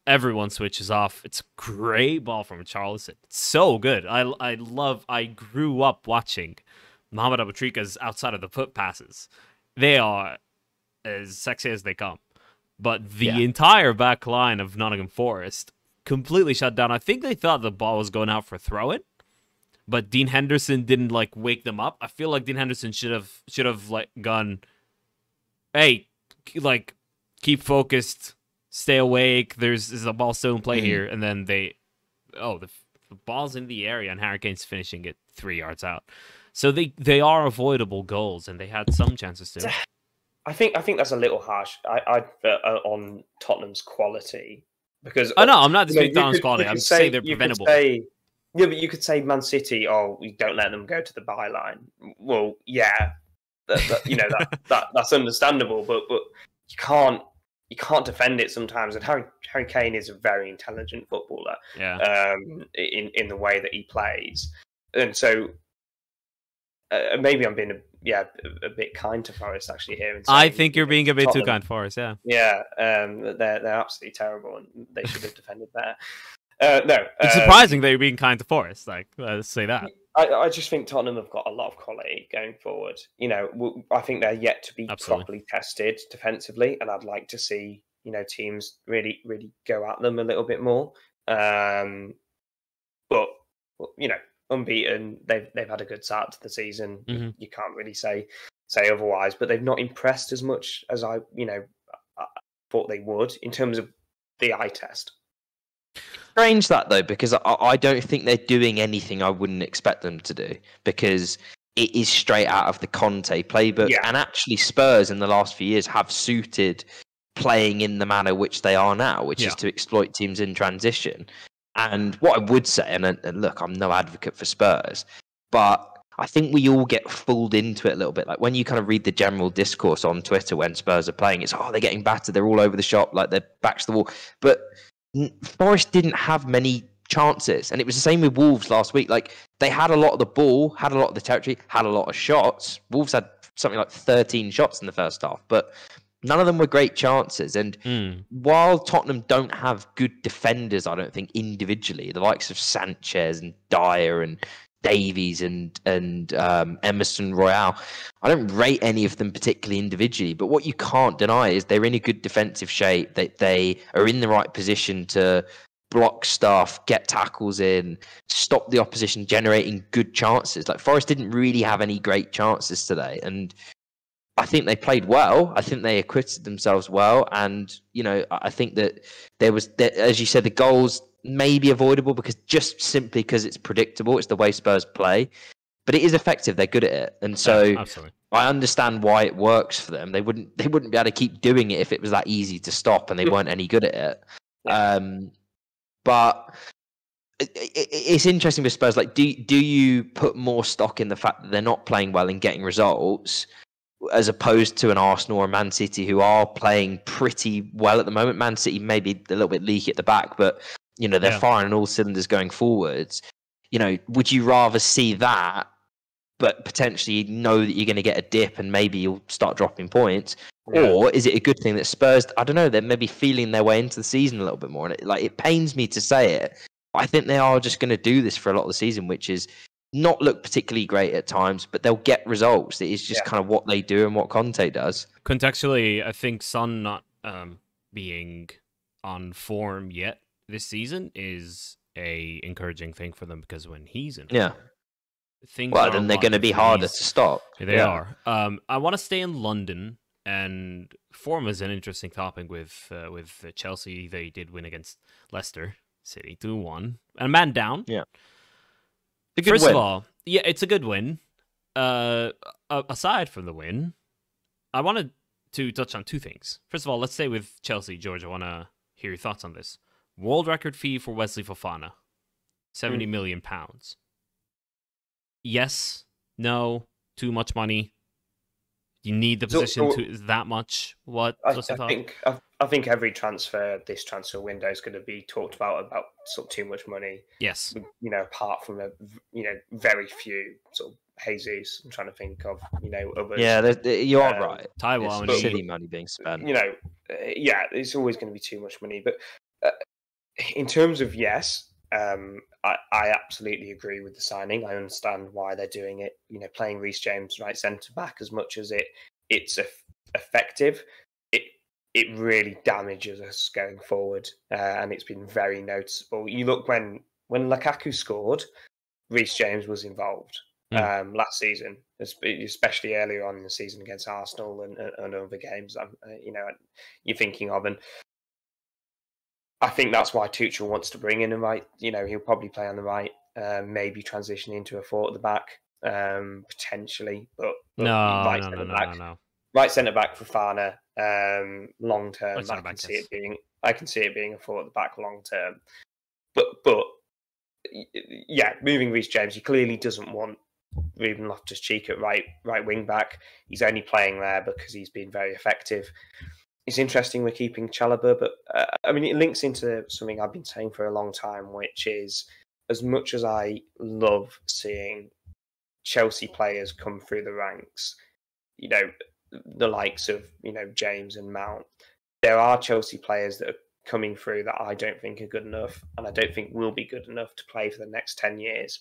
everyone switches off. It's a great ball from Charleston. It's so good. I grew up watching Mohamed Abutrika's outside of the foot passes. They are as sexy as they come. But the entire back line of Nottingham Forest completely shut down. I think they thought the ball was going out for throw-in, but Dean Henderson didn't like wake them up. I feel like Dean Henderson should have like gone, hey, like keep focused, stay awake. There's a ball still in play here, and then the ball's in the area and Harry Kane's finishing it 3 yards out. So they are avoidable goals, and they had some chances too. I think that's a little harsh. On Tottenham's quality, because no, I'm not disputing Tottenham's quality. I'm saying they're preventable. Yeah, but you could say Man City, we don't let them go to the byline. Well, yeah, that's understandable, but you can't defend it sometimes. And Harry Kane is a very intelligent footballer. Yeah. In the way that he plays, and so maybe I'm being a bit kind to Forest actually here. I think you're being a bit too kind to Forest. Yeah. Yeah. They're absolutely terrible, and they should have defended better. No, it's surprising they're being kind to Forest. Like, let's say that. I just think Tottenham have got a lot of quality going forward. I think they're yet to be properly tested defensively, and I'd like to see teams really, really go at them a little bit more. But unbeaten, they've had a good start to the season. Mm-hmm. You can't really say otherwise. But they've not impressed as much as I thought they would in terms of the eye test. Strange that though, because I don't think they're doing anything I wouldn't expect them to do, because it is straight out of the Conte playbook. Yeah. And actually Spurs in the last few years have suited playing in the manner which they are now, which is to exploit teams in transition. And what I would say, and look, I'm no advocate for Spurs, but I think we all get fooled into it a little bit. Like when you kind of read the general discourse on Twitter when Spurs are playing, it's, they're getting battered, they're all over the shop, like their backs to the wall. But Forest didn't have many chances, and it was the same with Wolves last week. Like they had a lot of the ball, had a lot of the territory, had a lot of shots. Wolves had something like 13 shots in the first half, but none of them were great chances. And while Tottenham don't have good defenders, I don't think individually, the likes of Sanchez and Dyer and Davies and Emerson Royale, I don't rate any of them particularly individually. But what you can't deny is they're in a good defensive shape. They are in the right position to block stuff, get tackles in, stop the opposition generating good chances. Like Forest didn't really have any great chances today, and I think they played well. I think they acquitted themselves well, and I think that there was, as you said, the goals may be avoidable because it's predictable. It's the way Spurs play, but it is effective. They're good at it, and so I understand why it works for them. They wouldn't be able to keep doing it if it was that easy to stop and they weren't any good at it. But it's interesting with Spurs. Like, do you put more stock in the fact that they're not playing well and getting results, as opposed to an Arsenal or Man City who are playing pretty well at the moment? Man City maybe a little bit leaky at the back, but they're firing all cylinders going forwards. Would you rather see that, but potentially know that you're going to get a dip and maybe you'll start dropping points? Yeah. Or is it a good thing that Spurs, I don't know, they're maybe feeling their way into the season a little bit more? And it pains me to say it, but I think they are just going to do this for a lot of the season, which is not look particularly great at times, but they'll get results. It is just kind of what they do and what Conte does. Contextually, I think Son not being on form yet this season is a encouraging thing for them, because when he's in form, then they're going to be harder to stop. They are. I want to stay in London, and form is an interesting topic with Chelsea. They did win against Leicester City 2-1, and a man down. Yeah. First of all, it's a good win. Aside from the win, I wanted to touch on two things. First of all, let's stay with Chelsea. George, I want to hear your thoughts on this. World record fee for Wesley Fofana, £70 million. Yes, no, too much money. You need the position to that much. I think every transfer this transfer window is going to be talked about sort of too much money. Yes, apart from very few sort of Jesus. I'm trying to think of others. Yeah, you are right. Taiwan, silly money being spent. It's always going to be too much money. But in terms of yes, I absolutely agree with the signing. I understand why they're doing it. You know, playing Reece James right centre back, as much as it's effective, it really damages us going forward, and it's been very noticeable. You look when Lukaku scored, Reece James was involved last season, especially earlier on in the season against Arsenal and other games. You're thinking of, and I think that's why Tuchel wants to bring in a right. You know, he'll probably play on the right, maybe transition into a four at the back, potentially. But No. right centre back for Fana, long term. Right I can see it being a four at the back long term. But yeah, moving Reece James, he clearly doesn't want Ruben Loftus-Cheek at right wing back. He's only playing there because he's been very effective. It's interesting we're keeping Chalobah, but I mean, it links into something I've been saying for a long time, which is, as much as I love seeing Chelsea players come through the ranks, you know, the likes of, you know, James and Mount, there are Chelsea players that are coming through that I don't think are good enough, and I don't think will be good enough to play for the next 10 years.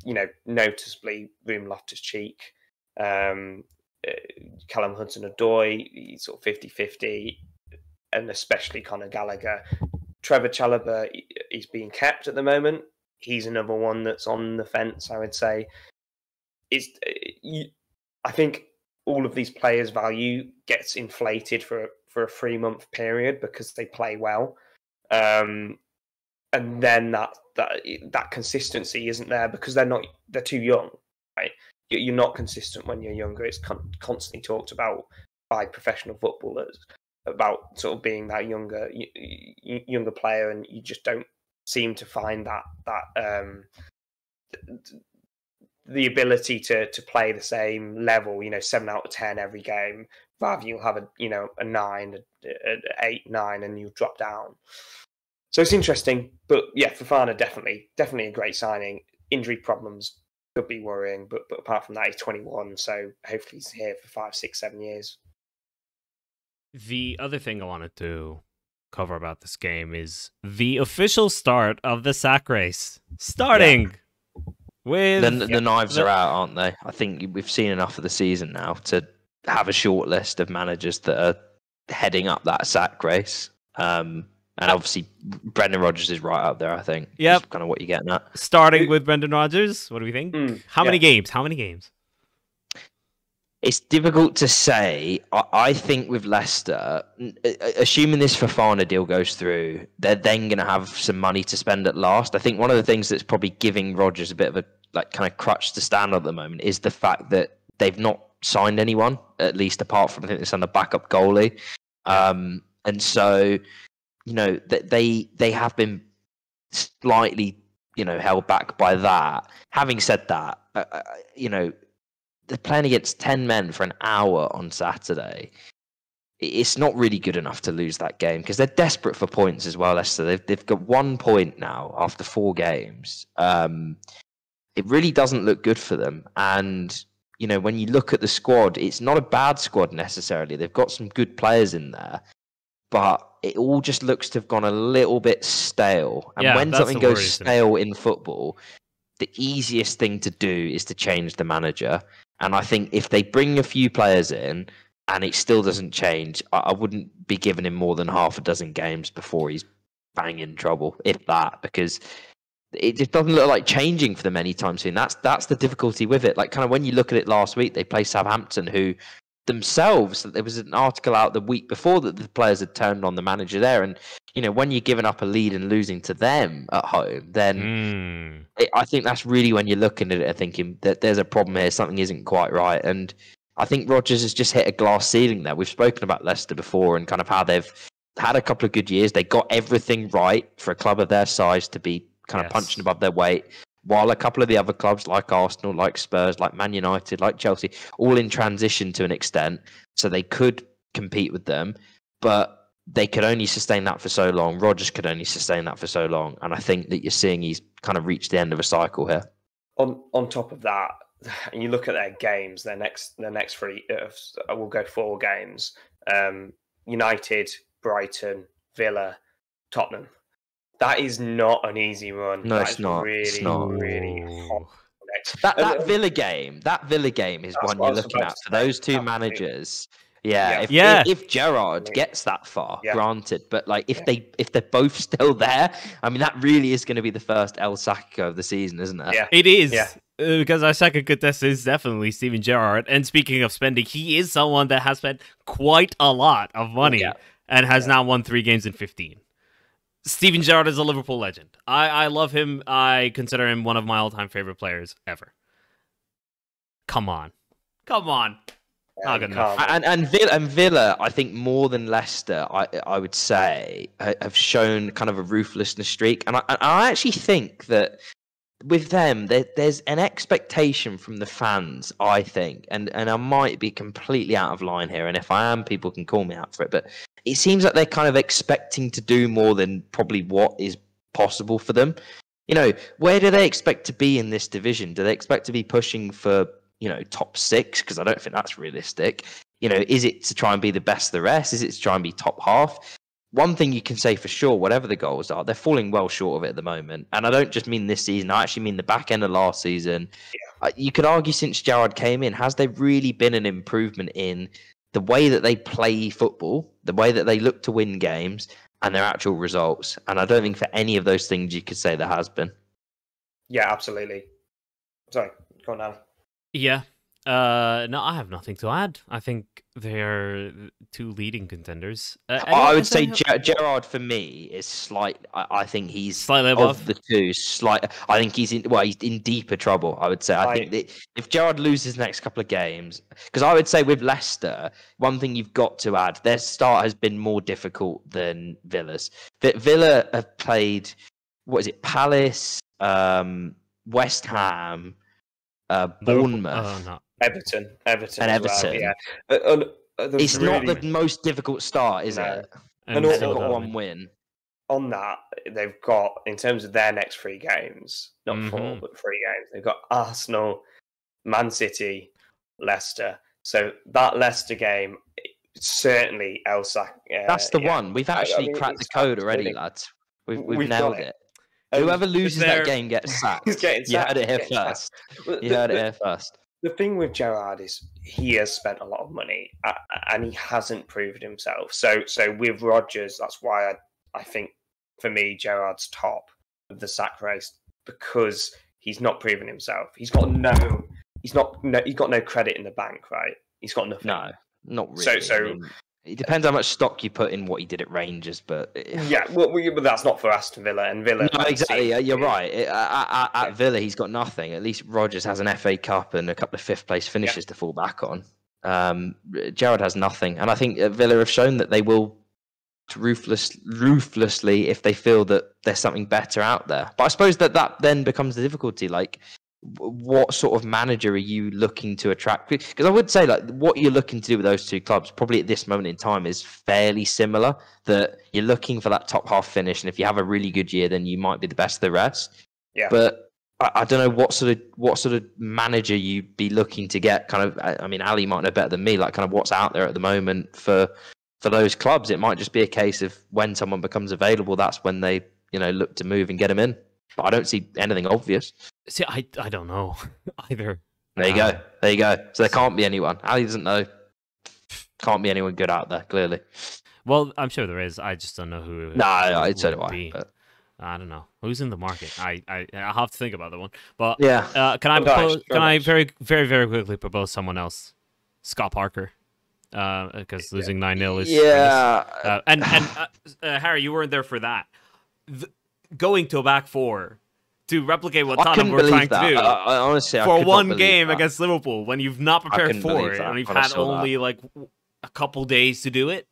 You know, noticeably, Ruben Loftus-Cheek, Callum Hudson-Odoi, sort of 50-50, and especially Conor Gallagher. Trevor Chalobah is being kept at the moment. He's another one that's on the fence, I would say. I think all of these players' value gets inflated for a 3-month period because they play well. And then that consistency isn't there because they're too young, right? You're not consistent when you're younger. It's constantly talked about by professional footballers about sort of being that younger player, and you just don't seem to find that the ability to play the same level, 7 out of 10 every game. Rather, you'll have a 9, an 8, 9, and you'll drop down. So it's interesting, but yeah, Fofana definitely a great signing. Injury problems could be worrying, but apart from that, he's 21, so hopefully he's here for 5, 6, 7 years. The other thing I wanted to cover about this game is the official start of the sack race. Starting with... The knives are out, aren't they? I think we've seen enough of the season now to have a short list of managers that are heading up that sack race. And obviously, Brendan Rodgers is right up there, I think. Yep. That's kind of what you're getting at. Starting with Brendan Rodgers, what do we think? How many games? It's difficult to say. I think with Leicester, assuming this Fofana deal goes through, they're then going to have some money to spend at last. I think one of the things that's probably giving Rodgers a bit of a kind of crutch to stand on at the moment is the fact that they've not signed anyone, at least apart from, I think, they signed a backup goalie. And so... they have been slightly, held back by that. Having said that, they're playing against 10 men for an hour on Saturday. It's not really good enough to lose that game because they're desperate for points as well, Leicester. They've got 1 point now after 4 games. It really doesn't look good for them. And, when you look at the squad, it's not a bad squad necessarily. They've got some good players in there. But it all just looks to have gone a little bit stale. And when something goes stale in football, the easiest thing to do is to change the manager. And I think if they bring a few players in and it still doesn't change, I wouldn't be giving him more than half a dozen games before he's banging trouble, if that, because it just doesn't look like changing for them anytime soon. That's the difficulty with it. Like, kind of when you look at it last week, they played Southampton, who... themselves, there was an article out the week before that the players had turned on the manager there, and when you're giving up a lead and losing to them at home, then I think that's really when you're looking at it and thinking that there's a problem here, something isn't quite right. And I think Rodgers has just hit a glass ceiling there. We've spoken about Leicester before and kind of how they've had a couple of good years. They got everything right for a club of their size to be kind of punching above their weight. While a couple of the other clubs like Arsenal, like Spurs, like Man United, like Chelsea, all in transition to an extent, so they could compete with them, but they could only sustain that for so long. Rodgers could only sustain that for so long, and I think that you're seeing he's kind of reached the end of a cycle here. On top of that, and you look at their games, their next 3, we'll go 4 games: United, Brighton, Villa, Tottenham. That is not an easy run. No, That it's is not. really, It's not. really hard. That Villa game is That's one what I you're was looking about at to for say. those two Absolutely. managers. Yeah, Yeah. Yeah. if Gerrard gets that far, Yeah. granted, but like if they're both still there, I mean that really is going to be the first El Sacco of the season, isn't it? Yeah. It is. Yeah. Because our second contest is definitely Steven Gerrard. And speaking of spending, he is someone that has spent quite a lot of money and has now won 3 games in 15. Steven Gerrard is a Liverpool legend. I love him. I consider him one of my all-time favorite players ever. Come on. Not good enough. And Villa, I think more than Leicester, I would say, have shown kind of a ruthlessness streak. And I actually think that with them, there's an expectation from the fans, I think, and I might be completely out of line here, and if I am, people can call me out for it, but it seems like they're kind of expecting to do more than probably what is possible for them. You know, where do they expect to be in this division? Do they expect to be pushing for, you know, top 6? Because I don't think that's realistic. You know, is it to try and be the best of the rest? Is it to try and be top half? One thing you can say for sure, whatever the goals are, they're falling well short of it at the moment. And I don't just mean this season, I actually mean the back end of last season. Yeah. You could argue since Gerrard came in, has there really been an improvement in the way that they play football, the way that they look to win games, and their actual results? And I don't think for any of those things you could say there has been. Yeah, absolutely. Sorry, go on, Alan. Yeah. No, I have nothing to add. I think they're 2 leading contenders. I would say Gerrard for me is slight. I think he's slightly above of the 2. I think he's in deeper trouble. I would say. I think that if Gerrard loses the next couple of games, because I would say with Leicester, one thing you've got to add, their start has been more difficult than Villa's. Villa have played, what is it, Palace, West Ham, Bournemouth. Everton, and Everton. Well, yeah. It's not the most difficult start, is it? And they've got 1 win. On that, they've got, in terms of their next 3 games, not 4, but 3 games, they've got Arsenal, Man City, Leicester. So that Leicester game, certainly that's the one. We've actually cracked the code already, lads. We've nailed it. Whoever loses that game gets sacked. You heard it here first. The thing with Gerrard is he has spent a lot of money and he hasn't proved himself. So with Rodgers, that's why I think for me Gerrard's top of the sack race, because he's not proven himself. He's got no credit in the bank, right? He's got nothing. No, not really. So I mean, it depends how much stock you put in what he did at Rangers, but but that's not for Aston Villa and Villa. No, exactly. You're right. At Villa, he's got nothing. At least Rodgers has an FA Cup and a couple of 5th place finishes to fall back on. Gerrard has nothing, and I think Villa have shown that they will ruthlessly if they feel that there's something better out there. But I suppose that then becomes the difficulty. Like, what sort of manager are you looking to attract? Because I would say, like, what you're looking to do with those 2 clubs probably at this moment in time is fairly similar, that you're looking for that top half finish, and if you have a really good year, then you might be the best of the rest. But I don't know what sort of manager you'd be looking to get. Kind of, I mean, Ali might know better than me, like kind of what's out there at the moment for those clubs. It might just be a case of when someone becomes available, that's when they, you know, look to move and get them in. But I don't see anything obvious. See, I don't know either. There you go. So there can't be anyone. Ali doesn't know. Can't be anyone good out there, clearly. Well, I'm sure there is. I just don't know who. No, I'd say why. But I don't know who's in the market. I have to think about that one. But yeah, can I very, very, very quickly propose someone else? Scott Parker. Because losing 9-0 is and Harry, you weren't there for that. Going to a back 4 to replicate what Tottenham were trying to do. Honestly, for 1 game against Liverpool when you've not prepared for it and you've had only like a couple days to do it.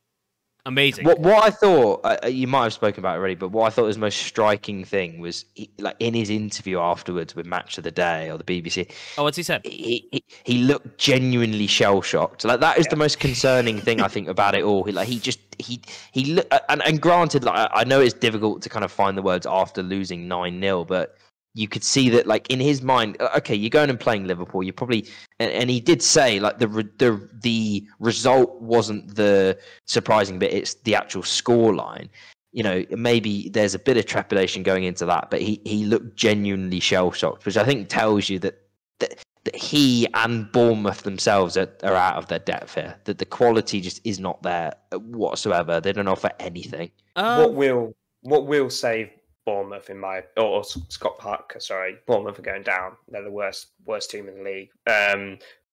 Amazing. What I thought, you might have spoken about it already, but what I thought was the most striking thing was, like in his interview afterwards with Match of the Day or the BBC. Oh, what's he said? He looked genuinely shell shocked. Like that is the most concerning thing I think about it all. He looked, and granted, like I know it's difficult to kind of find the words after losing 9-0, but you could see that, like, in his mind, okay, you're going and playing Liverpool. You probably, and he did say, like, the result wasn't the surprising bit; it's the actual scoreline. maybe there's a bit of trepidation going into that, but he looked genuinely shell-shocked, which I think tells you that he and Bournemouth themselves are out of their depth here, that the quality just is not there whatsoever. They don't offer anything. What will save Bournemouth or Scott Parker, sorry, Bournemouth are going down. They're the worst team in the league.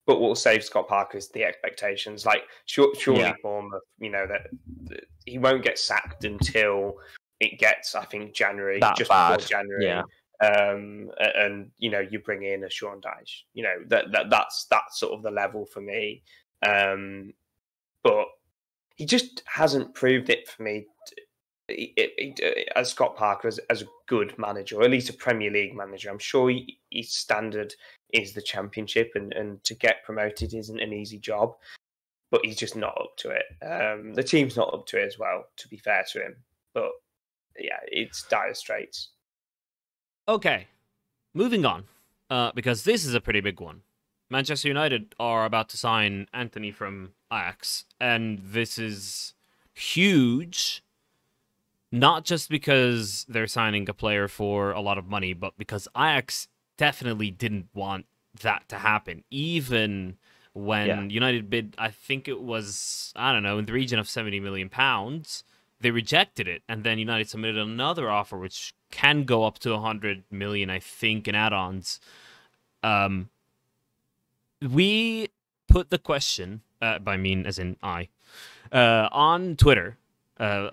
But what will save Scott Parker is the expectations. Like, surely Bournemouth, that he won't get sacked until it gets, I think, January, before January. Yeah. And you bring in a Sean Dyche. That's sort of the level for me. But he just hasn't proved it for me. As Scott Parker as a good manager, or at least a Premier League manager. I'm sure his standard is the Championship, and to get promoted isn't an easy job, but he's just not up to it. The team's not up to it as well, to be fair to him. But yeah, it's dire straits. Okay, moving on, because this is a pretty big one. Manchester United are about to sign Antony from Ajax, and this is huge. Not just because they're signing a player for a lot of money, but because Ajax definitely didn't want that to happen. Even when United bid, I think it was, in the region of £70 million, they rejected it. And then United submitted another offer, which can go up to 100 million, I think, in add-ons. We put the question, by mean as in I, on Twitter.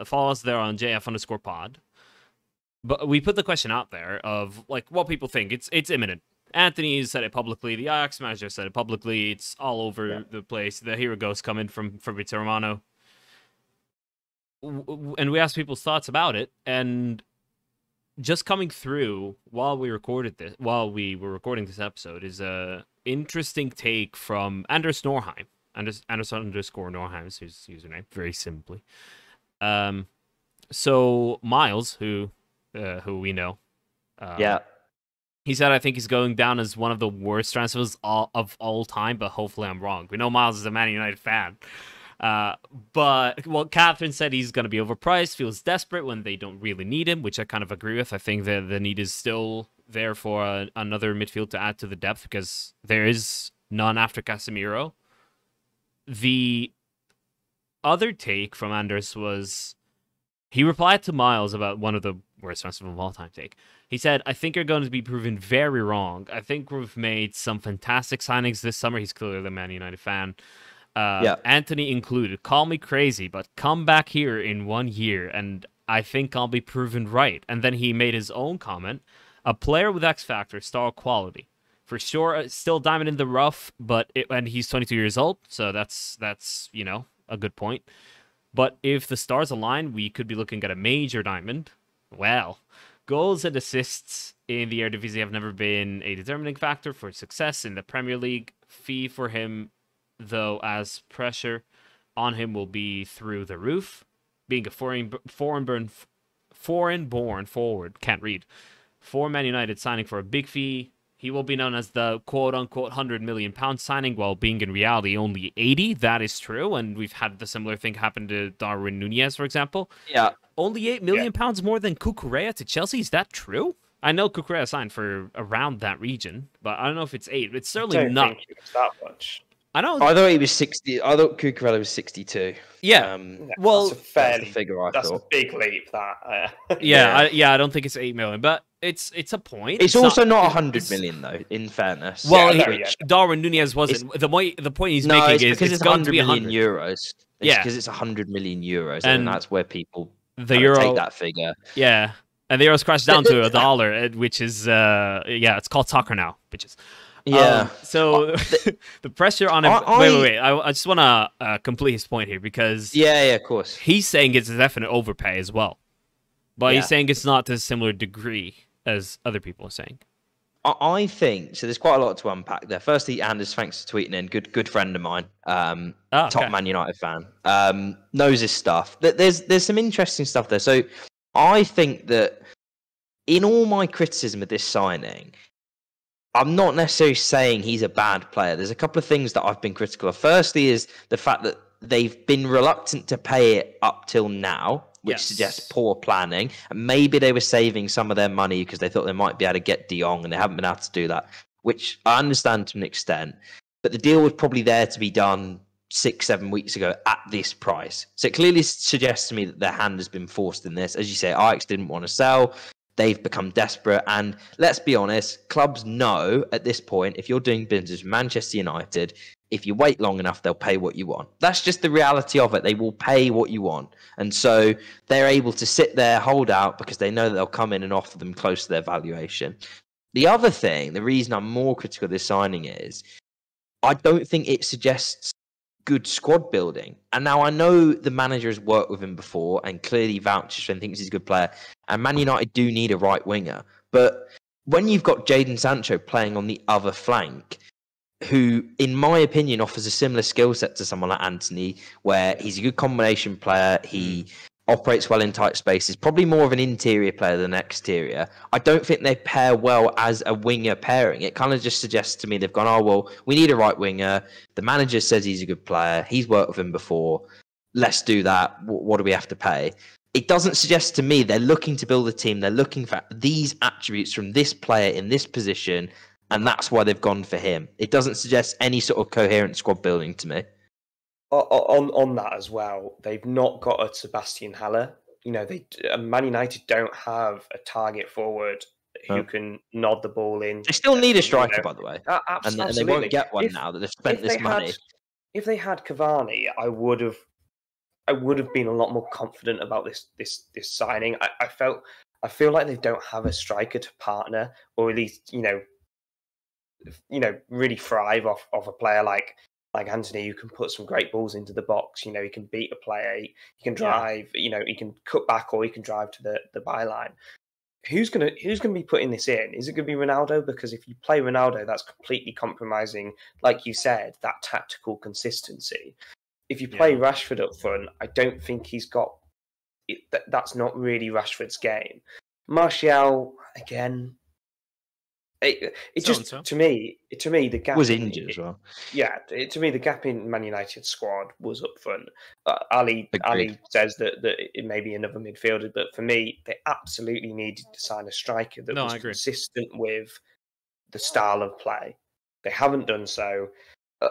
Follow us there on JF_pod. But we put the question out there of what people think. It's imminent. Antony said it publicly. The Ajax manager said it publicly. It's all over the place. The hero ghost coming from Fabrizio Romano. And we asked people's thoughts about it. And just coming through while we were recording this episode is a interesting take from Anders Norheim. Anders_Norheim is his username, very simply. So Miles, who we know, he said, I think he's going down as one of the worst transfers of all time, but hopefully I'm wrong. We know Miles is a Man United fan. But Catherine said he's going to be overpriced, feels desperate when they don't really need him, which I kind of agree with. I think that the need is still there for another midfield to add to the depth, because there is none after Casemiro. The other take from Anders was, he replied to Miles about one of the worst transfers of all time take. He said, I think you're going to be proven very wrong. I think we've made some fantastic signings this summer. He's clearly the Man United fan. Antony included. Call me crazy, but come back here in 1 year, and I think I'll be proven right. And then he made his own comment. A player with X Factor, star quality. For sure, still diamond in the rough, and he's 22 years old, so that's a good point. But if the stars align, we could be looking at a major diamond. Well, goals and assists in the Eredivisie have never been a determining factor for success in the Premier League. Fee for him, though, as pressure on him will be through the roof. Being a foreign-born forward, can't read. For Man United signing for a big fee, he will be known as the quote-unquote £100 million signing, while being in reality only 80. That is true, and we've had the similar thing happen to Darwin Núñez, for example. Yeah. Only £8 million more than Cucurella to Chelsea. Is that true? I know Cucurella signed for around that region, but I don't know if it's 8. It's certainly not. Think it was that much. I thought he was 60. I thought Cucurella was 62. Yeah. Well, that's the figure I that's thought. a big leap. That. I don't think it's 8 million, but it's a point. It's also not 100 million though. In fairness. Well, Darwin Núñez wasn't. The point he's making is because it's going to be 100 million euros. It's because it's 100 million euros, and that's where people take that figure. Yeah. And the euro's crashed down to $1, which is it's called soccer now, bitches. Yeah. So the pressure on him. Wait. I just want to complete his point here, because of course, he's saying it's a definite overpay as well, but he's saying it's not to a similar degree as other people are saying. I think so. There's quite a lot to unpack there. Firstly, Anders, thanks for tweeting in. Good friend of mine, top Man United fan, knows his stuff. There's some interesting stuff there. So I think that in all my criticism of this signing, I'm not necessarily saying he's a bad player. There's a couple of things that I've been critical of. Firstly is the fact that they've been reluctant to pay it up till now. which suggests poor planning. And maybe they were saving some of their money because they thought they might be able to get De Jong, and they haven't been able to do that, which I understand to an extent. But the deal was probably there to be done 6-7 weeks ago at this price. So it clearly suggests to me that their hand has been forced in this. As you say, Ajax didn't want to sell. They've become desperate. And let's be honest, clubs know at this point, if you're doing business with Manchester United, if you wait long enough, they'll pay what you want. That's just the reality of it. They will pay what you want. And so they're able to sit there, hold out, because they know that they'll come in and offer them close to their valuation. The other thing, the reason I'm more critical of this signing is, I don't think it suggests good squad building. And now I know the manager has worked with him before and clearly vouches for him, thinks he's a good player. And Man United do need a right winger. But when you've got Jadon Sancho playing on the other flank, who, in my opinion, offers a similar skill set to someone like Antony, where he's a good combination player, he operates well in tight spaces, probably more of an interior player than exterior. I don't think they pair well as a winger pairing. It kind of just suggests to me they've gone, oh, well, we need a right winger. The manager says he's a good player. He's worked with him before. Let's do that. What do we have to pay? It doesn't suggest to me they're looking to build a team. They're looking for these attributes from this player in this position, and that's why they've gone for him. It doesn't suggest any sort of coherent squad building to me. On that as well, they've not got a Sebastian Haller. You know, Man United don't have a target forward who can nod the ball in. They still need a striker, by the way. Absolutely. And they won't get one now that they've spent this money. If they had Cavani, I would have been a lot more confident about this signing. I feel like they don't have a striker to partner, or at least really thrive off a player like Antony, who can put some great balls into the box. You know, he can beat a player, he can drive. You know, he can cut back or he can drive to the byline. Who's gonna be putting this in? Is it gonna be Ronaldo? Because if you play Ronaldo, that's completely compromising, like you said, that tactical consistency. If you play Rashford up front, I don't think he's got it. That's not really Rashford's game. Martial, again. To me the gap was injured as well. Yeah, to me the gap in Man United squad was up front. Ali says that it may be another midfielder, but for me they absolutely needed to sign a striker that was consistent with the style of play. They haven't done so.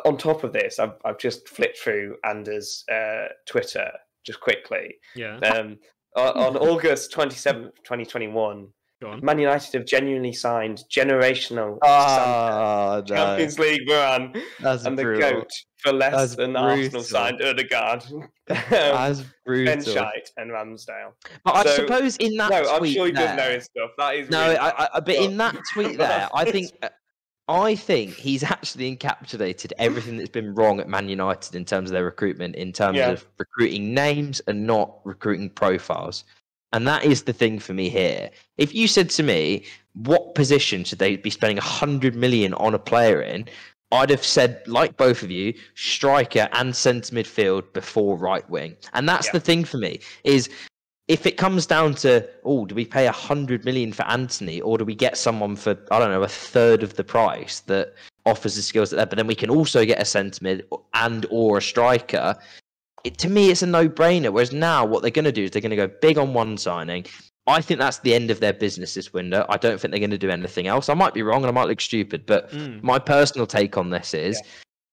On top of this, I've just flipped through Anders' Twitter just quickly. Yeah. On August 27th, 2021. Man United have genuinely signed generational Champions League run and brutal. The GOAT for less than Arsenal signed Ødegaard, That's brutal. Ben Scheidt and Ramsdale. But I suppose in that tweet, I'm sure he does know his stuff. That is but in that tweet there, I think he's actually encapsulated everything that's been wrong at Man United in terms of their recruitment, in terms of recruiting names and not recruiting profiles. And that is the thing for me here. If you said to me, what position should they be spending 100 million on a player in? I'd have said, like both of you, striker and centre midfield before right wing. And that's the thing for me, is if it comes down to, do we pay 100 million for Antony, or do we get someone for, I don't know, a third of the price that offers the skills that but then we can also get a centre mid and or a striker? To me, it's a no-brainer. Whereas now, what they're going to do is they're going to go big on one signing. I think that's the end of their business this window. I don't think they're going to do anything else. I might be wrong and I might look stupid, but my personal take on this is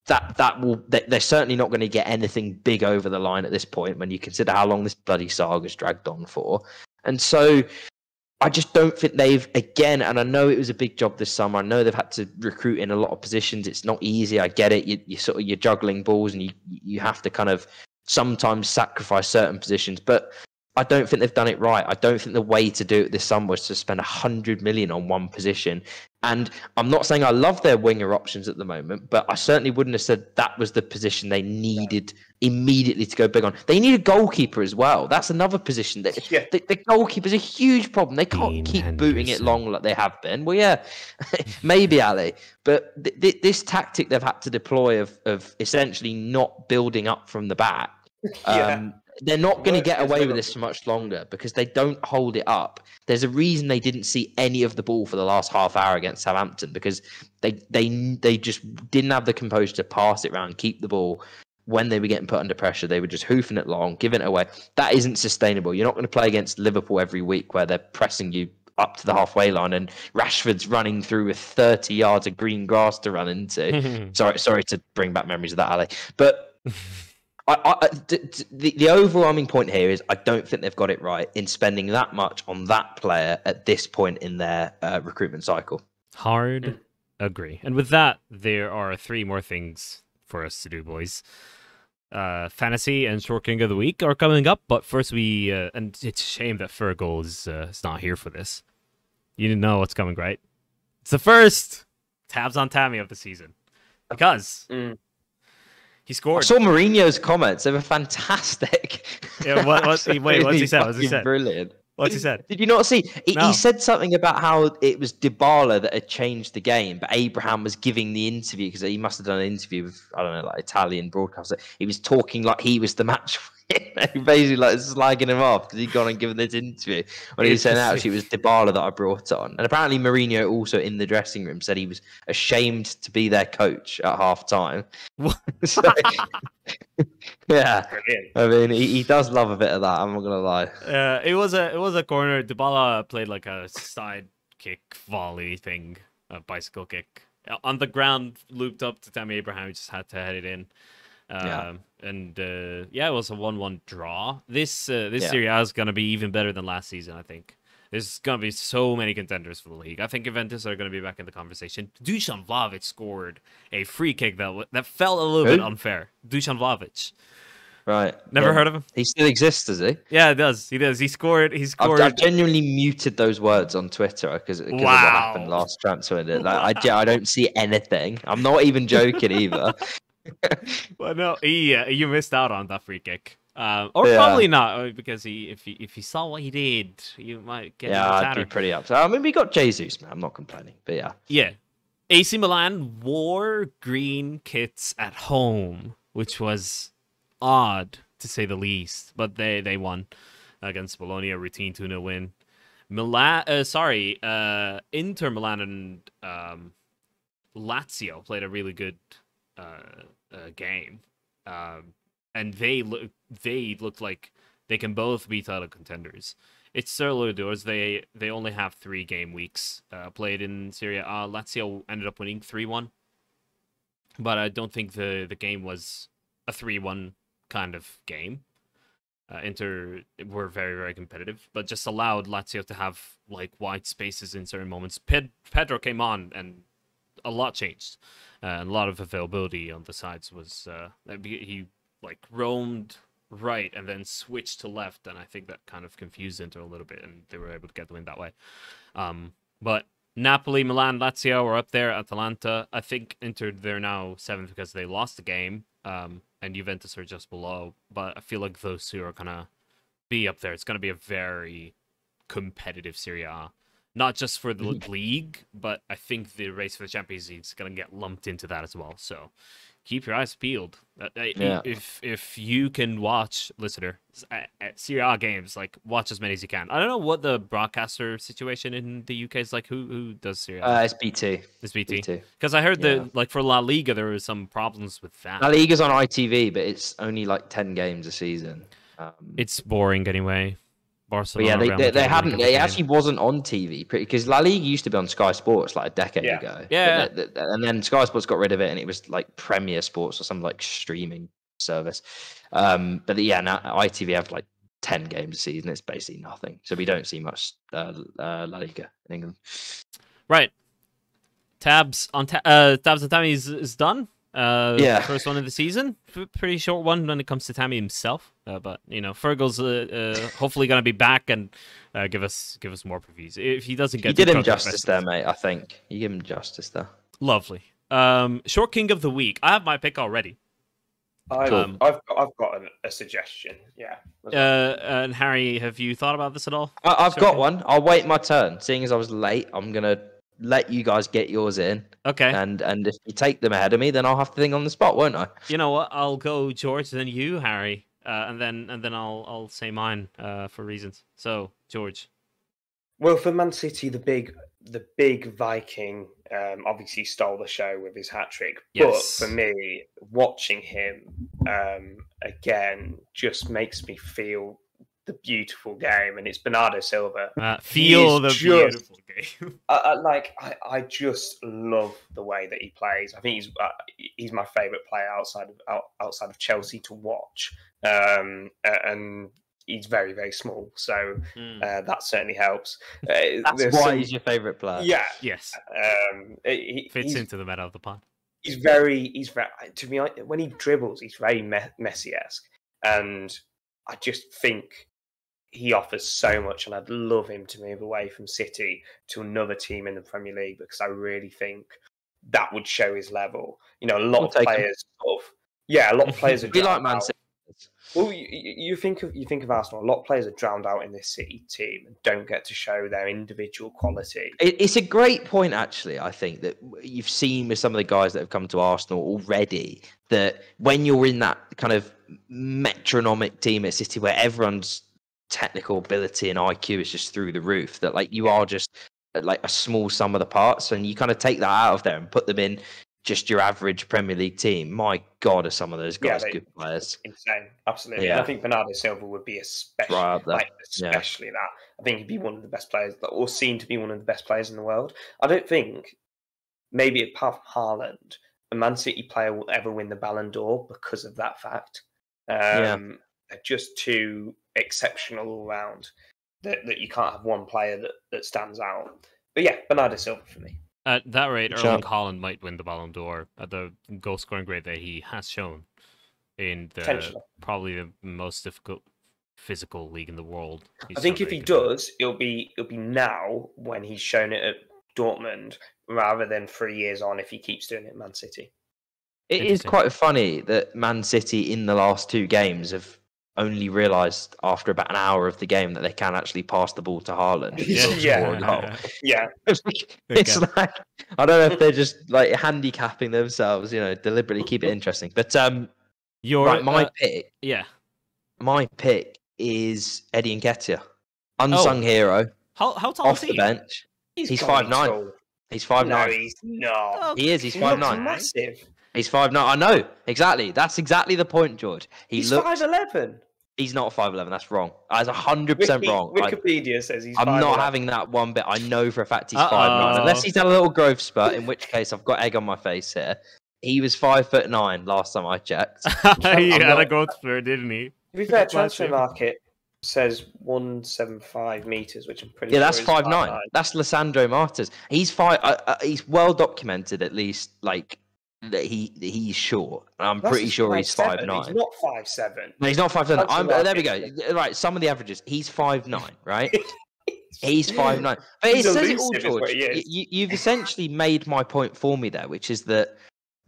they're certainly not going to get anything big over the line at this point when you consider how long this bloody saga's dragged on for. And so I just don't think they've, again, and I know it was a big job this summer. I know they've had to recruit in a lot of positions. It's not easy. I get it. You're juggling balls and you have to kind of sometimes sacrifice certain positions, but I don't think they've done it right. I don't think the way to do it this summer was to spend 100 million on one position. And I'm not saying I love their winger options at the moment, but I certainly wouldn't have said that was the position they needed immediately to go big on. They need a goalkeeper as well. That's another position. The goalkeeper's a huge problem. They can't keep booting it long like they have been. Well, yeah, maybe, Ali. But this tactic they've had to deploy of essentially not building up from the back, they're not going to get away with this for much longer because they don't hold it up. There's a reason they didn't see any of the ball for the last half hour against Southampton, because they just didn't have the composure to pass it around, keep the ball. when they were getting put under pressure, they were just hoofing it long, giving it away. That isn't sustainable. You're not going to play against Liverpool every week where they're pressing you up to the halfway line and Rashford's running through with 30 yards of green grass to run into. Sorry to bring back memories of that, Ali. But the overwhelming point here is I don't think they've got it right in spending that much on that player at this point in their recruitment cycle. Hard agree. And with that, there are 3 more things for us to do, boys. Fantasy and Short King of the Week are coming up, but first and it's a shame that Fergal is not here for this. You didn't know what's coming, right? It's the first tabs on Tammy of the season because he scored. I saw Mourinho's comments; they were fantastic. Yeah, what's he said? What's he said? Brilliant. What's he said? Did you not see? No. He said something about how it was Dybala that had changed the game, but Abraham was giving the interview because he must have done an interview with, I don't know, like Italian broadcaster. He was talking like he was the match winner, basically like slagging him off because he'd gone and given this interview when he was saying actually it was Dybala that I brought on. And apparently Mourinho also in the dressing room said he was ashamed to be their coach at half time. So, yeah, Brilliant. I mean, he does love a bit of that. I'm not gonna lie. It was a corner. Dybala played like a side kick volley thing, a bicycle kick on the ground, looped up to Tammy Abraham. He just had to head it in. And it was a 1-1 draw. This Serie A is gonna be even better than last season. I think there's gonna be so many contenders for the league. I think Juventus are gonna be back in the conversation. Dusan Vlahovic scored a free kick that felt a little bit unfair. Dusan Vlahovic. Right. Never heard of him? He still exists, does he? Yeah, it does. He does. He scored. I've genuinely muted those words on Twitter because of what happened last transfer. Like, I don't see anything. I'm not even joking either. Well, no, you missed out on that free kick. Probably not because if he saw what he did, you might get. Yeah, I'd be pretty upset. I mean, we got Jesus, man. I'm not complaining, but yeah. Yeah, AC Milan wore green kits at home, which was odd to say the least, but they won against Bologna, a routine 2-0 win. Inter Milan and Lazio played a really good game, and they looked like they can both be title contenders. It's still early doors. They only have 3 game weeks played in Serie A. Lazio ended up winning 3-1, but I don't think the game was a 3-1 kind of game. Inter were very, very competitive, but just allowed Lazio to have like wide spaces in certain moments. Pedro came on and a lot changed. And a lot of availability on the sides was he like roamed right and then switched to left, and I think that kind of confused Inter a little bit, and they were able to get the win that way. But Napoli, Milan, Lazio are up there. Atalanta, I think Inter they're now 7th because they lost the game. And Juventus are just below, but I feel like those 2 are gonna be up there. It's gonna be a very competitive Serie A, not just for the league, but I think the race for the Champions League is gonna get lumped into that as well. So keep your eyes peeled. If you can watch, listener, at Serie A games, like watch as many as you can. I don't know what the broadcaster situation in the UK is like. Who does Serie A? It's BT. It's BT. Because I heard that like for La Liga there was some problems with that. La Liga's on ITV, but it's only like 10 games a season. It's boring anyway. Barcelona. Yeah, they actually wasn't on TV because La Liga used to be on Sky Sports like a decade ago. Yeah. And then Sky Sports got rid of it, and it was like Premier Sports or some like streaming service. But yeah, now ITV have like 10 games a season. It's basically nothing. So we don't see much La Liga in England. Right. Tabs on Tammy is done. First one of the season. Pretty short one when it comes to Tammy himself. But you know, Fergal's hopefully gonna be back and give us more previews. If he doesn't get, you did him justice there, mate. I think you give him justice there. Lovely. Short King of the Week. I have my pick already. I've got a suggestion. Yeah. And Harry, have you thought about this at all? I've got one. I'll wait my turn. Seeing as I was late, I'm gonna let you guys get yours in. Okay. And if you take them ahead of me, then I'll have to think on the spot, won't I? You know what? I'll go George, then you, Harry, and then I'll say mine for reasons. So George. Well, for Man City, the the big Viking obviously stole the show with his hat trick. Yes. But for me, watching him again just makes me feel the beautiful game, and it's Bernardo Silva. Feel the beautiful game. I just love the way that he plays. I think he's my favourite player outside of Chelsea to watch, and he's very, very small, so that certainly helps. That's why he's your favourite player. Yeah. Yes. He fits into the meta of the pod. He's very. To me, when he dribbles, he's very Messi-esque, and I just think he offers so much, and I'd love him to move away from City to another team in the Premier League, because I really think that would show his level. You know, a lot of players a lot of players are We like Man City. Well, you think of Arsenal. A lot of players are drowned out in this City team and don't get to show their individual quality. It's a great point, actually. I think that you've seen with some of the guys that have come to Arsenal already, that when you're in that kind of metronomic team at City where everyone's technical ability and IQ is just through the roof, that like you are just like a small sum of the parts, and you kind of take that out of there and put them in just your average Premier League team. My God, are some of those guys good players? Insane, absolutely. Yeah. And I think Bernardo Silva would be especially that. I think he'd be one of the best players, or seen to be one of the best players in the world. I don't think, maybe apart from Haaland, a Man City player will ever win the Ballon d'Or because of that fact. They're just too exceptional all round that you can't have one player that stands out. But yeah, Bernardo Silva for me. At that rate, Erling Haaland might win the Ballon d'Or at the goal scoring rate that he has shown in probably the most difficult physical league in the world. I think if he does, it'll be now when he's shown it at Dortmund, rather than 3 years on if he keeps doing it at Man City. It is quite funny that Man City in the last 2 games have only realised after about an hour of the game that they can actually pass the ball to Haaland. Yeah. It's like, I don't know if they're just like handicapping themselves, deliberately keep it interesting. But my pick. Yeah. My pick is Eddie Nketiah, unsung hero. How tall off is he? The bench. He's 5'9". He's 5'9". No, he's not. He is. He's 5'9". Massive. He's 5'9". I know exactly. That's exactly the point, George. He's 5'11". He's not 5'11". That's wrong. That's 100% wrong. Wikipedia says he's 5'11". I'm not having that one bit. I know for a fact he's 5'9". Unless he's had a little growth spurt, in which case I've got egg on my face here. He was 5'9" last time I checked. He had a growth spurt, didn't he? To be fair, Transfer Market says 175 meters, which I'm pretty sure that's 5'9". That's Lissandro Martins. He's he's well documented, at least, like that he's short. I'm pretty sure he's 5'9". He's not 5'7". No, he's not 5'7". There we go. Right, some of the averages. He's 5'9", right? He's 5'9". But it says it all, George. You've essentially made my point for me there, which is that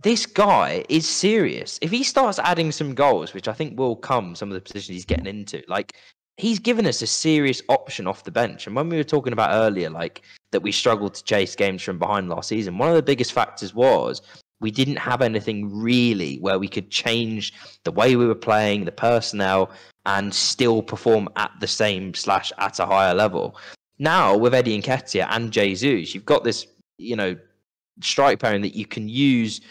this guy is serious. If he starts adding some goals, which I think will come, some of the positions he's getting into, like, he's given us a serious option off the bench. And when we were talking about earlier, like, that we struggled to chase games from behind last season, one of the biggest factors was we didn't have anything really where we could change the way we were playing, the personnel, and still perform at the same / at a higher level. Now, with Eddie Nketiah and Jesus, you've got this, strike pairing that you can use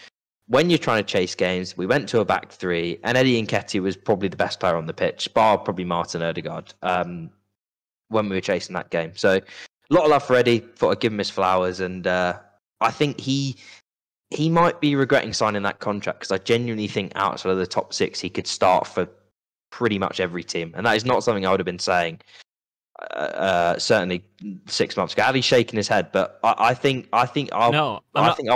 when you're trying to chase games. We went to a back 3, and Eddie Nketiah was probably the best player on the pitch, bar probably Martin Ødegaard, when we were chasing that game. So, a lot of love for Eddie. Thought I'd give him his flowers, and I think he might be regretting signing that contract, because I genuinely think outside of the top 6, he could start for pretty much every team, and that is not something I would have been saying certainly 6 months ago. Ali's shaking his head, but I think I'll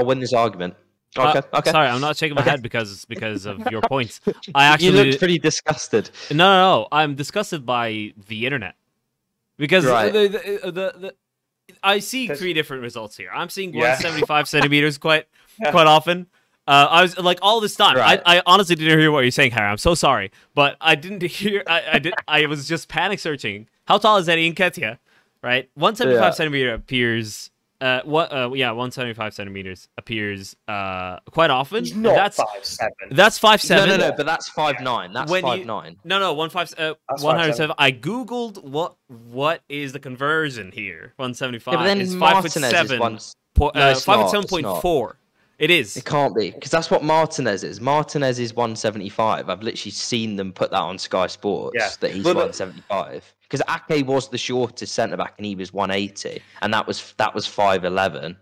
win this argument. Okay. Sorry, I'm not shaking my head because of your points. I actually you looked pretty disgusted. No, I'm disgusted by the internet, because I see 3 different results here. I'm seeing 175 centimeters quite often. I was like, all this time, I honestly didn't hear what you're saying, Harry. I'm so sorry, but I didn't hear. I was just panic searching. How tall is Eddie Nketiah? Right, 175 centimeter appears Yeah, 175 centimeters appears quite often. He's not That's 5'7". that's 5'7". No, but that's 5'9". That's When 5'9". No, That's 107. I googled what is the conversion here. 175. Yeah, but then It's Martinez 5'7". is one. No, it's Five foot not. seven It's point not. four. It is. It can't be, because that's what Martinez is. Martinez is 175. I've literally seen them put that on Sky Sports, that he's 175. Because Ake was the shortest centre back, and he was 180, and that was 5'11".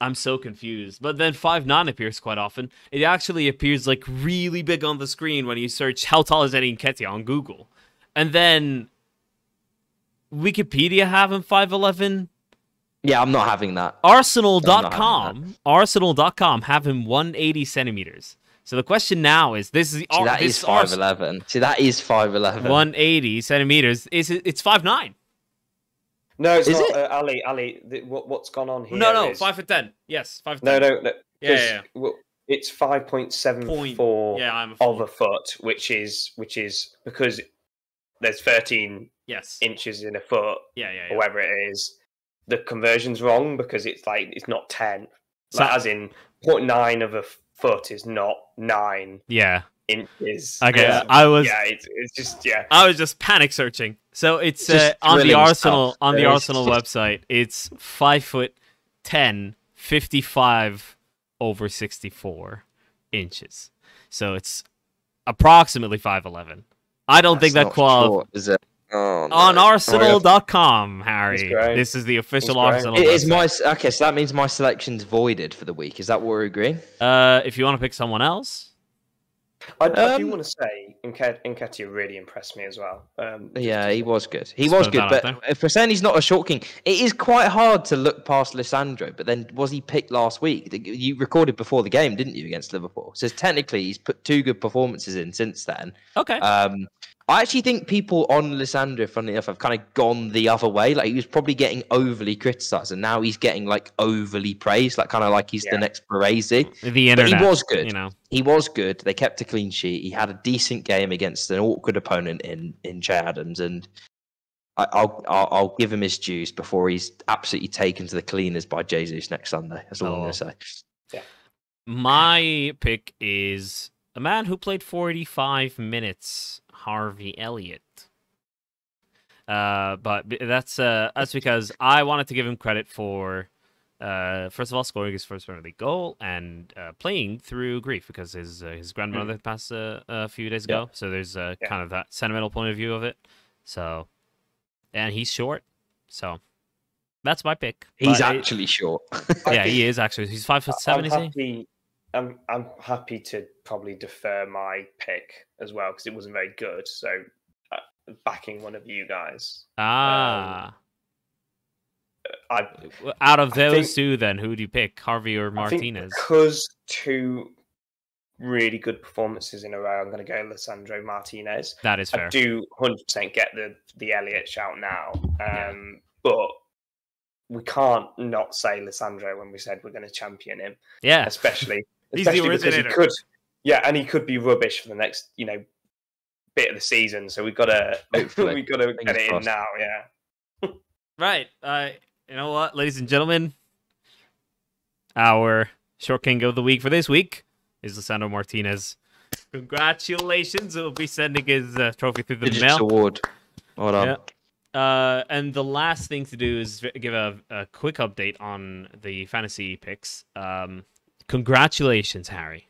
I'm so confused. But then 5'9" appears quite often. It actually appears like really big on the screen when you search how tall is Eddie Nketiah on Google, and then Wikipedia have him 5'11". Yeah, I'm not having that. Arsenal.com have him 180 centimeters. So the question now is, this is that is 5'11". See, that is 5'11". 180 centimeters. It's 5'9". No, it's Is not. it? Ali, what's gone on here? No, is... 5'10". Yes, 5'10". No. Yeah. Well, it's 5.74 I'm of a foot, which is because there's 13 inches in a foot, or whatever it is. The conversion's wrong because it's not 10. As in 0.9 of a foot is not 9 inches. Okay, I was just panic searching. So it's on the Arsenal website. It's 5'10", 55 over 64 inches. So it's approximately 5'11". I don't think that qualifies. Is it? Oh, no. On Arsenal.com, Harry. This is the official Arsenal website. Okay, so that means my selection's voided for the week. Is that what we're agreeing? If you want to pick someone else. I do want to say Nketiah really impressed me as well. Yeah, he was good. He was good, but if we're saying he's not a short king, it is quite hard to look past Lisandro. But then, was he picked last week? You recorded before the game, didn't you, against Liverpool? So technically, he's put 2 good performances in since then. Okay. I actually think people on Lisandro, funnily enough, have kind of gone the other way. Like, he was probably getting overly criticised, and now he's getting overly praised, kind of like he's the next Baresi. The internet, but he was good. You know, he was good. They kept a clean sheet. He had a decent game against an awkward opponent in Che Adams, and I'll give him his dues before he's absolutely taken to the cleaners by Jesus next Sunday. That's all I'm going to say. Yeah. My pick is a man who played 45 minutes. Harvey Elliott. But that's because I wanted to give him credit for first of all scoring his first Premier League goal and playing through grief because his grandmother passed a few days ago. So there's kind of that sentimental point of view of it. So, and he's short, so that's my pick. He's actually short. Yeah, he is actually. He's 5'7", is he? I'm happy to probably defer my pick as well because it wasn't very good. So backing one of you guys. Out of those two, then who do you pick, Harvey or Martinez? Because 2 really good performances in a row, I'm going to go Lisandro Martinez. That is fair. I do 100% get the Elliott shout now, but we can't not say Lisandro when we said we're going to champion him. Yeah, especially he's the originator. Because he could be rubbish for the next bit of the season. So we've got to get it in now. Yeah. Right. You know what, ladies and gentlemen, our short king of the week for this week is Lisandro Martinez. Congratulations! We'll be sending his trophy through the mail. Award. Well done. Yeah. And the last thing to do is give a quick update on the fantasy picks. Congratulations, Harry.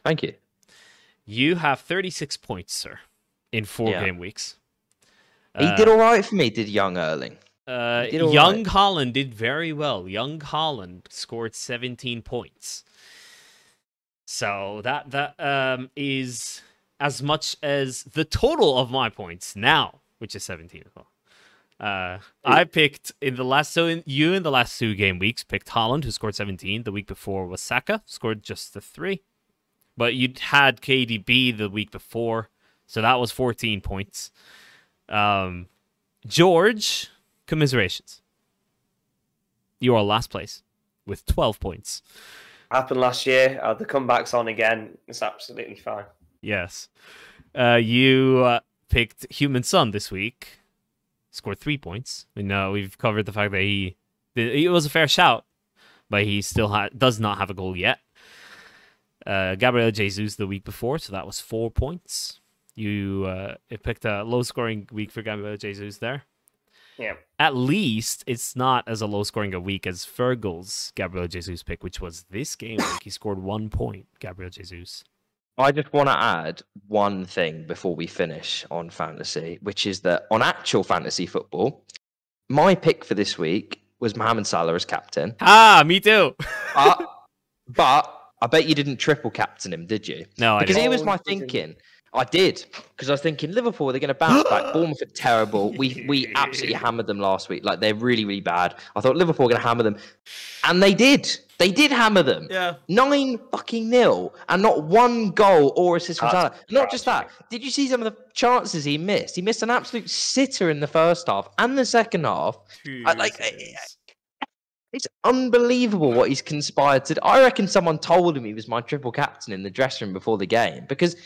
Thank you. You have 36 points, sir, in 4 game weeks. He did all right for me, did young Erling. Young Holland did very well. Young Holland scored 17 points. So that is as much as the total of my points now, which is 17 as well. I picked in the last 2 game weeks picked Holland, who scored 17. The week before was Saka, scored just the 3. But you had KDB the week before, so that was 14 points. George, commiserations. You are last place with 12 points. Happened last year. The comeback's on again. It's absolutely fine. Yes. You picked Human Son this week. Scored 3 points. We've covered the fact that he It was a fair shout, but he still does not have a goal yet. Gabriel Jesus the week before, so that was 4 points. You picked a low-scoring week for Gabriel Jesus there. Yeah. At least it's not as a low-scoring a week as Fergal's Gabriel Jesus pick, which was this game week. He scored 1 point, Gabriel Jesus. I just want to add one thing before we finish on fantasy, which is that on actual fantasy football, my pick for this week was Mohamed Salah as captain. Ah, me too. But I bet you didn't triple captain him, did you? No, I because didn't. here was my thinking. I did, because I was thinking Liverpool, they're going to bounce back. Bournemouth are terrible. We absolutely hammered them last week. Like, they're really, really bad. I thought Liverpool were going to hammer them. And they did. They did hammer them. Yeah. 9-0. And not one goal or assist from Salah. Not just that. Did you see some of the chances he missed? He missed an absolute sitter in the first half and the second half. It's unbelievable what he's conspired to do. I reckon someone told him he was my triple captain in the dressing room before the game, because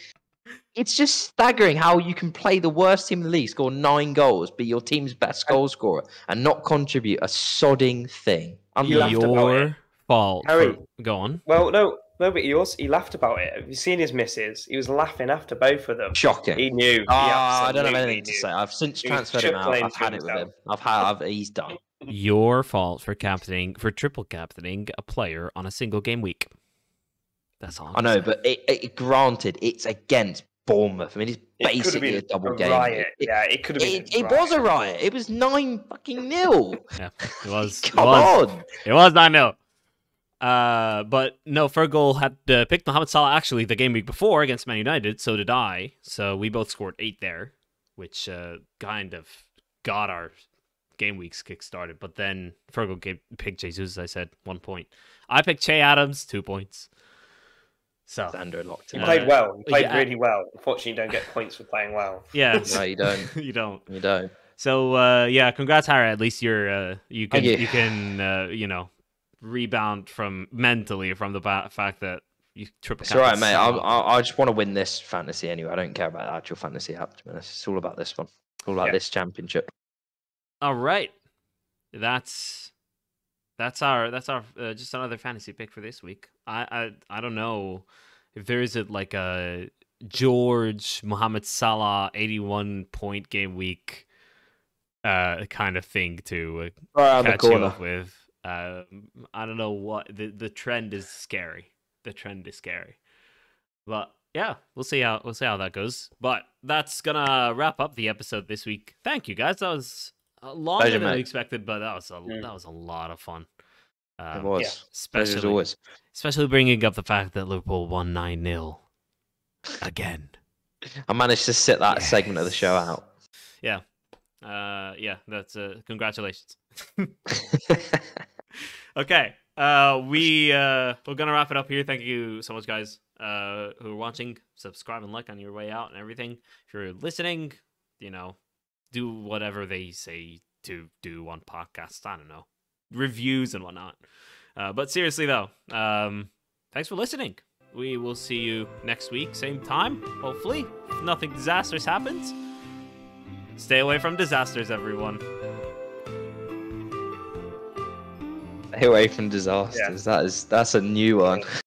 it's just staggering how you can play the worst team in the league, score 9 goals, be your team's best goal scorer, and not contribute a sodding thing. Your fault. Harry, go on. Well, no, but he laughed about it. Have you seen his misses? He was laughing after both of them. Shocking. He knew. I don't have anything to say. I've since transferred him out. I've had it with him. He's done. Your fault for triple captaining a player on a single game week. That's all. I know, but granted, it's against Bournemouth. I mean, it's basically a double game. Riot. It could have been. It was a riot. It was 9-0. Yeah, it was. Come on. It was 9-0. But no, Fergal had picked Mohamed Salah actually the game week before against Man United. So did I. So we both scored 8 there, which kind of got our game weeks kick-started. But then Fergal picked Jesus, as I said, 1 point. I picked Che Adams, 2 points. So locked he played well. He played really well. Unfortunately, you don't get points for playing well. Yeah, no, you don't. You don't. You don't. So congrats, Harry. At least you can rebound from mentally from the fact that you triple. It's all right, mate. I just want to win this fantasy anyway. I don't care about the actual fantasy app. It's all about this one. It's all about this championship. All right, that's our just another fantasy pick for this week. I don't know if there is like a George Mohamed Salah 81-point game week kind of thing to catch you up with. I don't know what the trend is scary. The trend is scary, but yeah, we'll see how that goes. But that's gonna wrap up the episode this week. Thank you guys. That was longer than I expected, but that was a lot of fun. It was. Especially bringing up the fact that Liverpool won 9-0 again. I managed to sit that segment of the show out. Yeah. That's congratulations. Okay. We're gonna wrap it up here. Thank you so much, guys, who are watching. Subscribe and like on your way out and everything. If you're listening, do whatever they say to do on podcasts. I don't know, reviews and whatnot. But seriously though, thanks for listening. We will see you next week, same time, hopefully, if nothing disastrous happens. Stay away from disasters, everyone. Stay away from disasters. Yeah. That's a new one.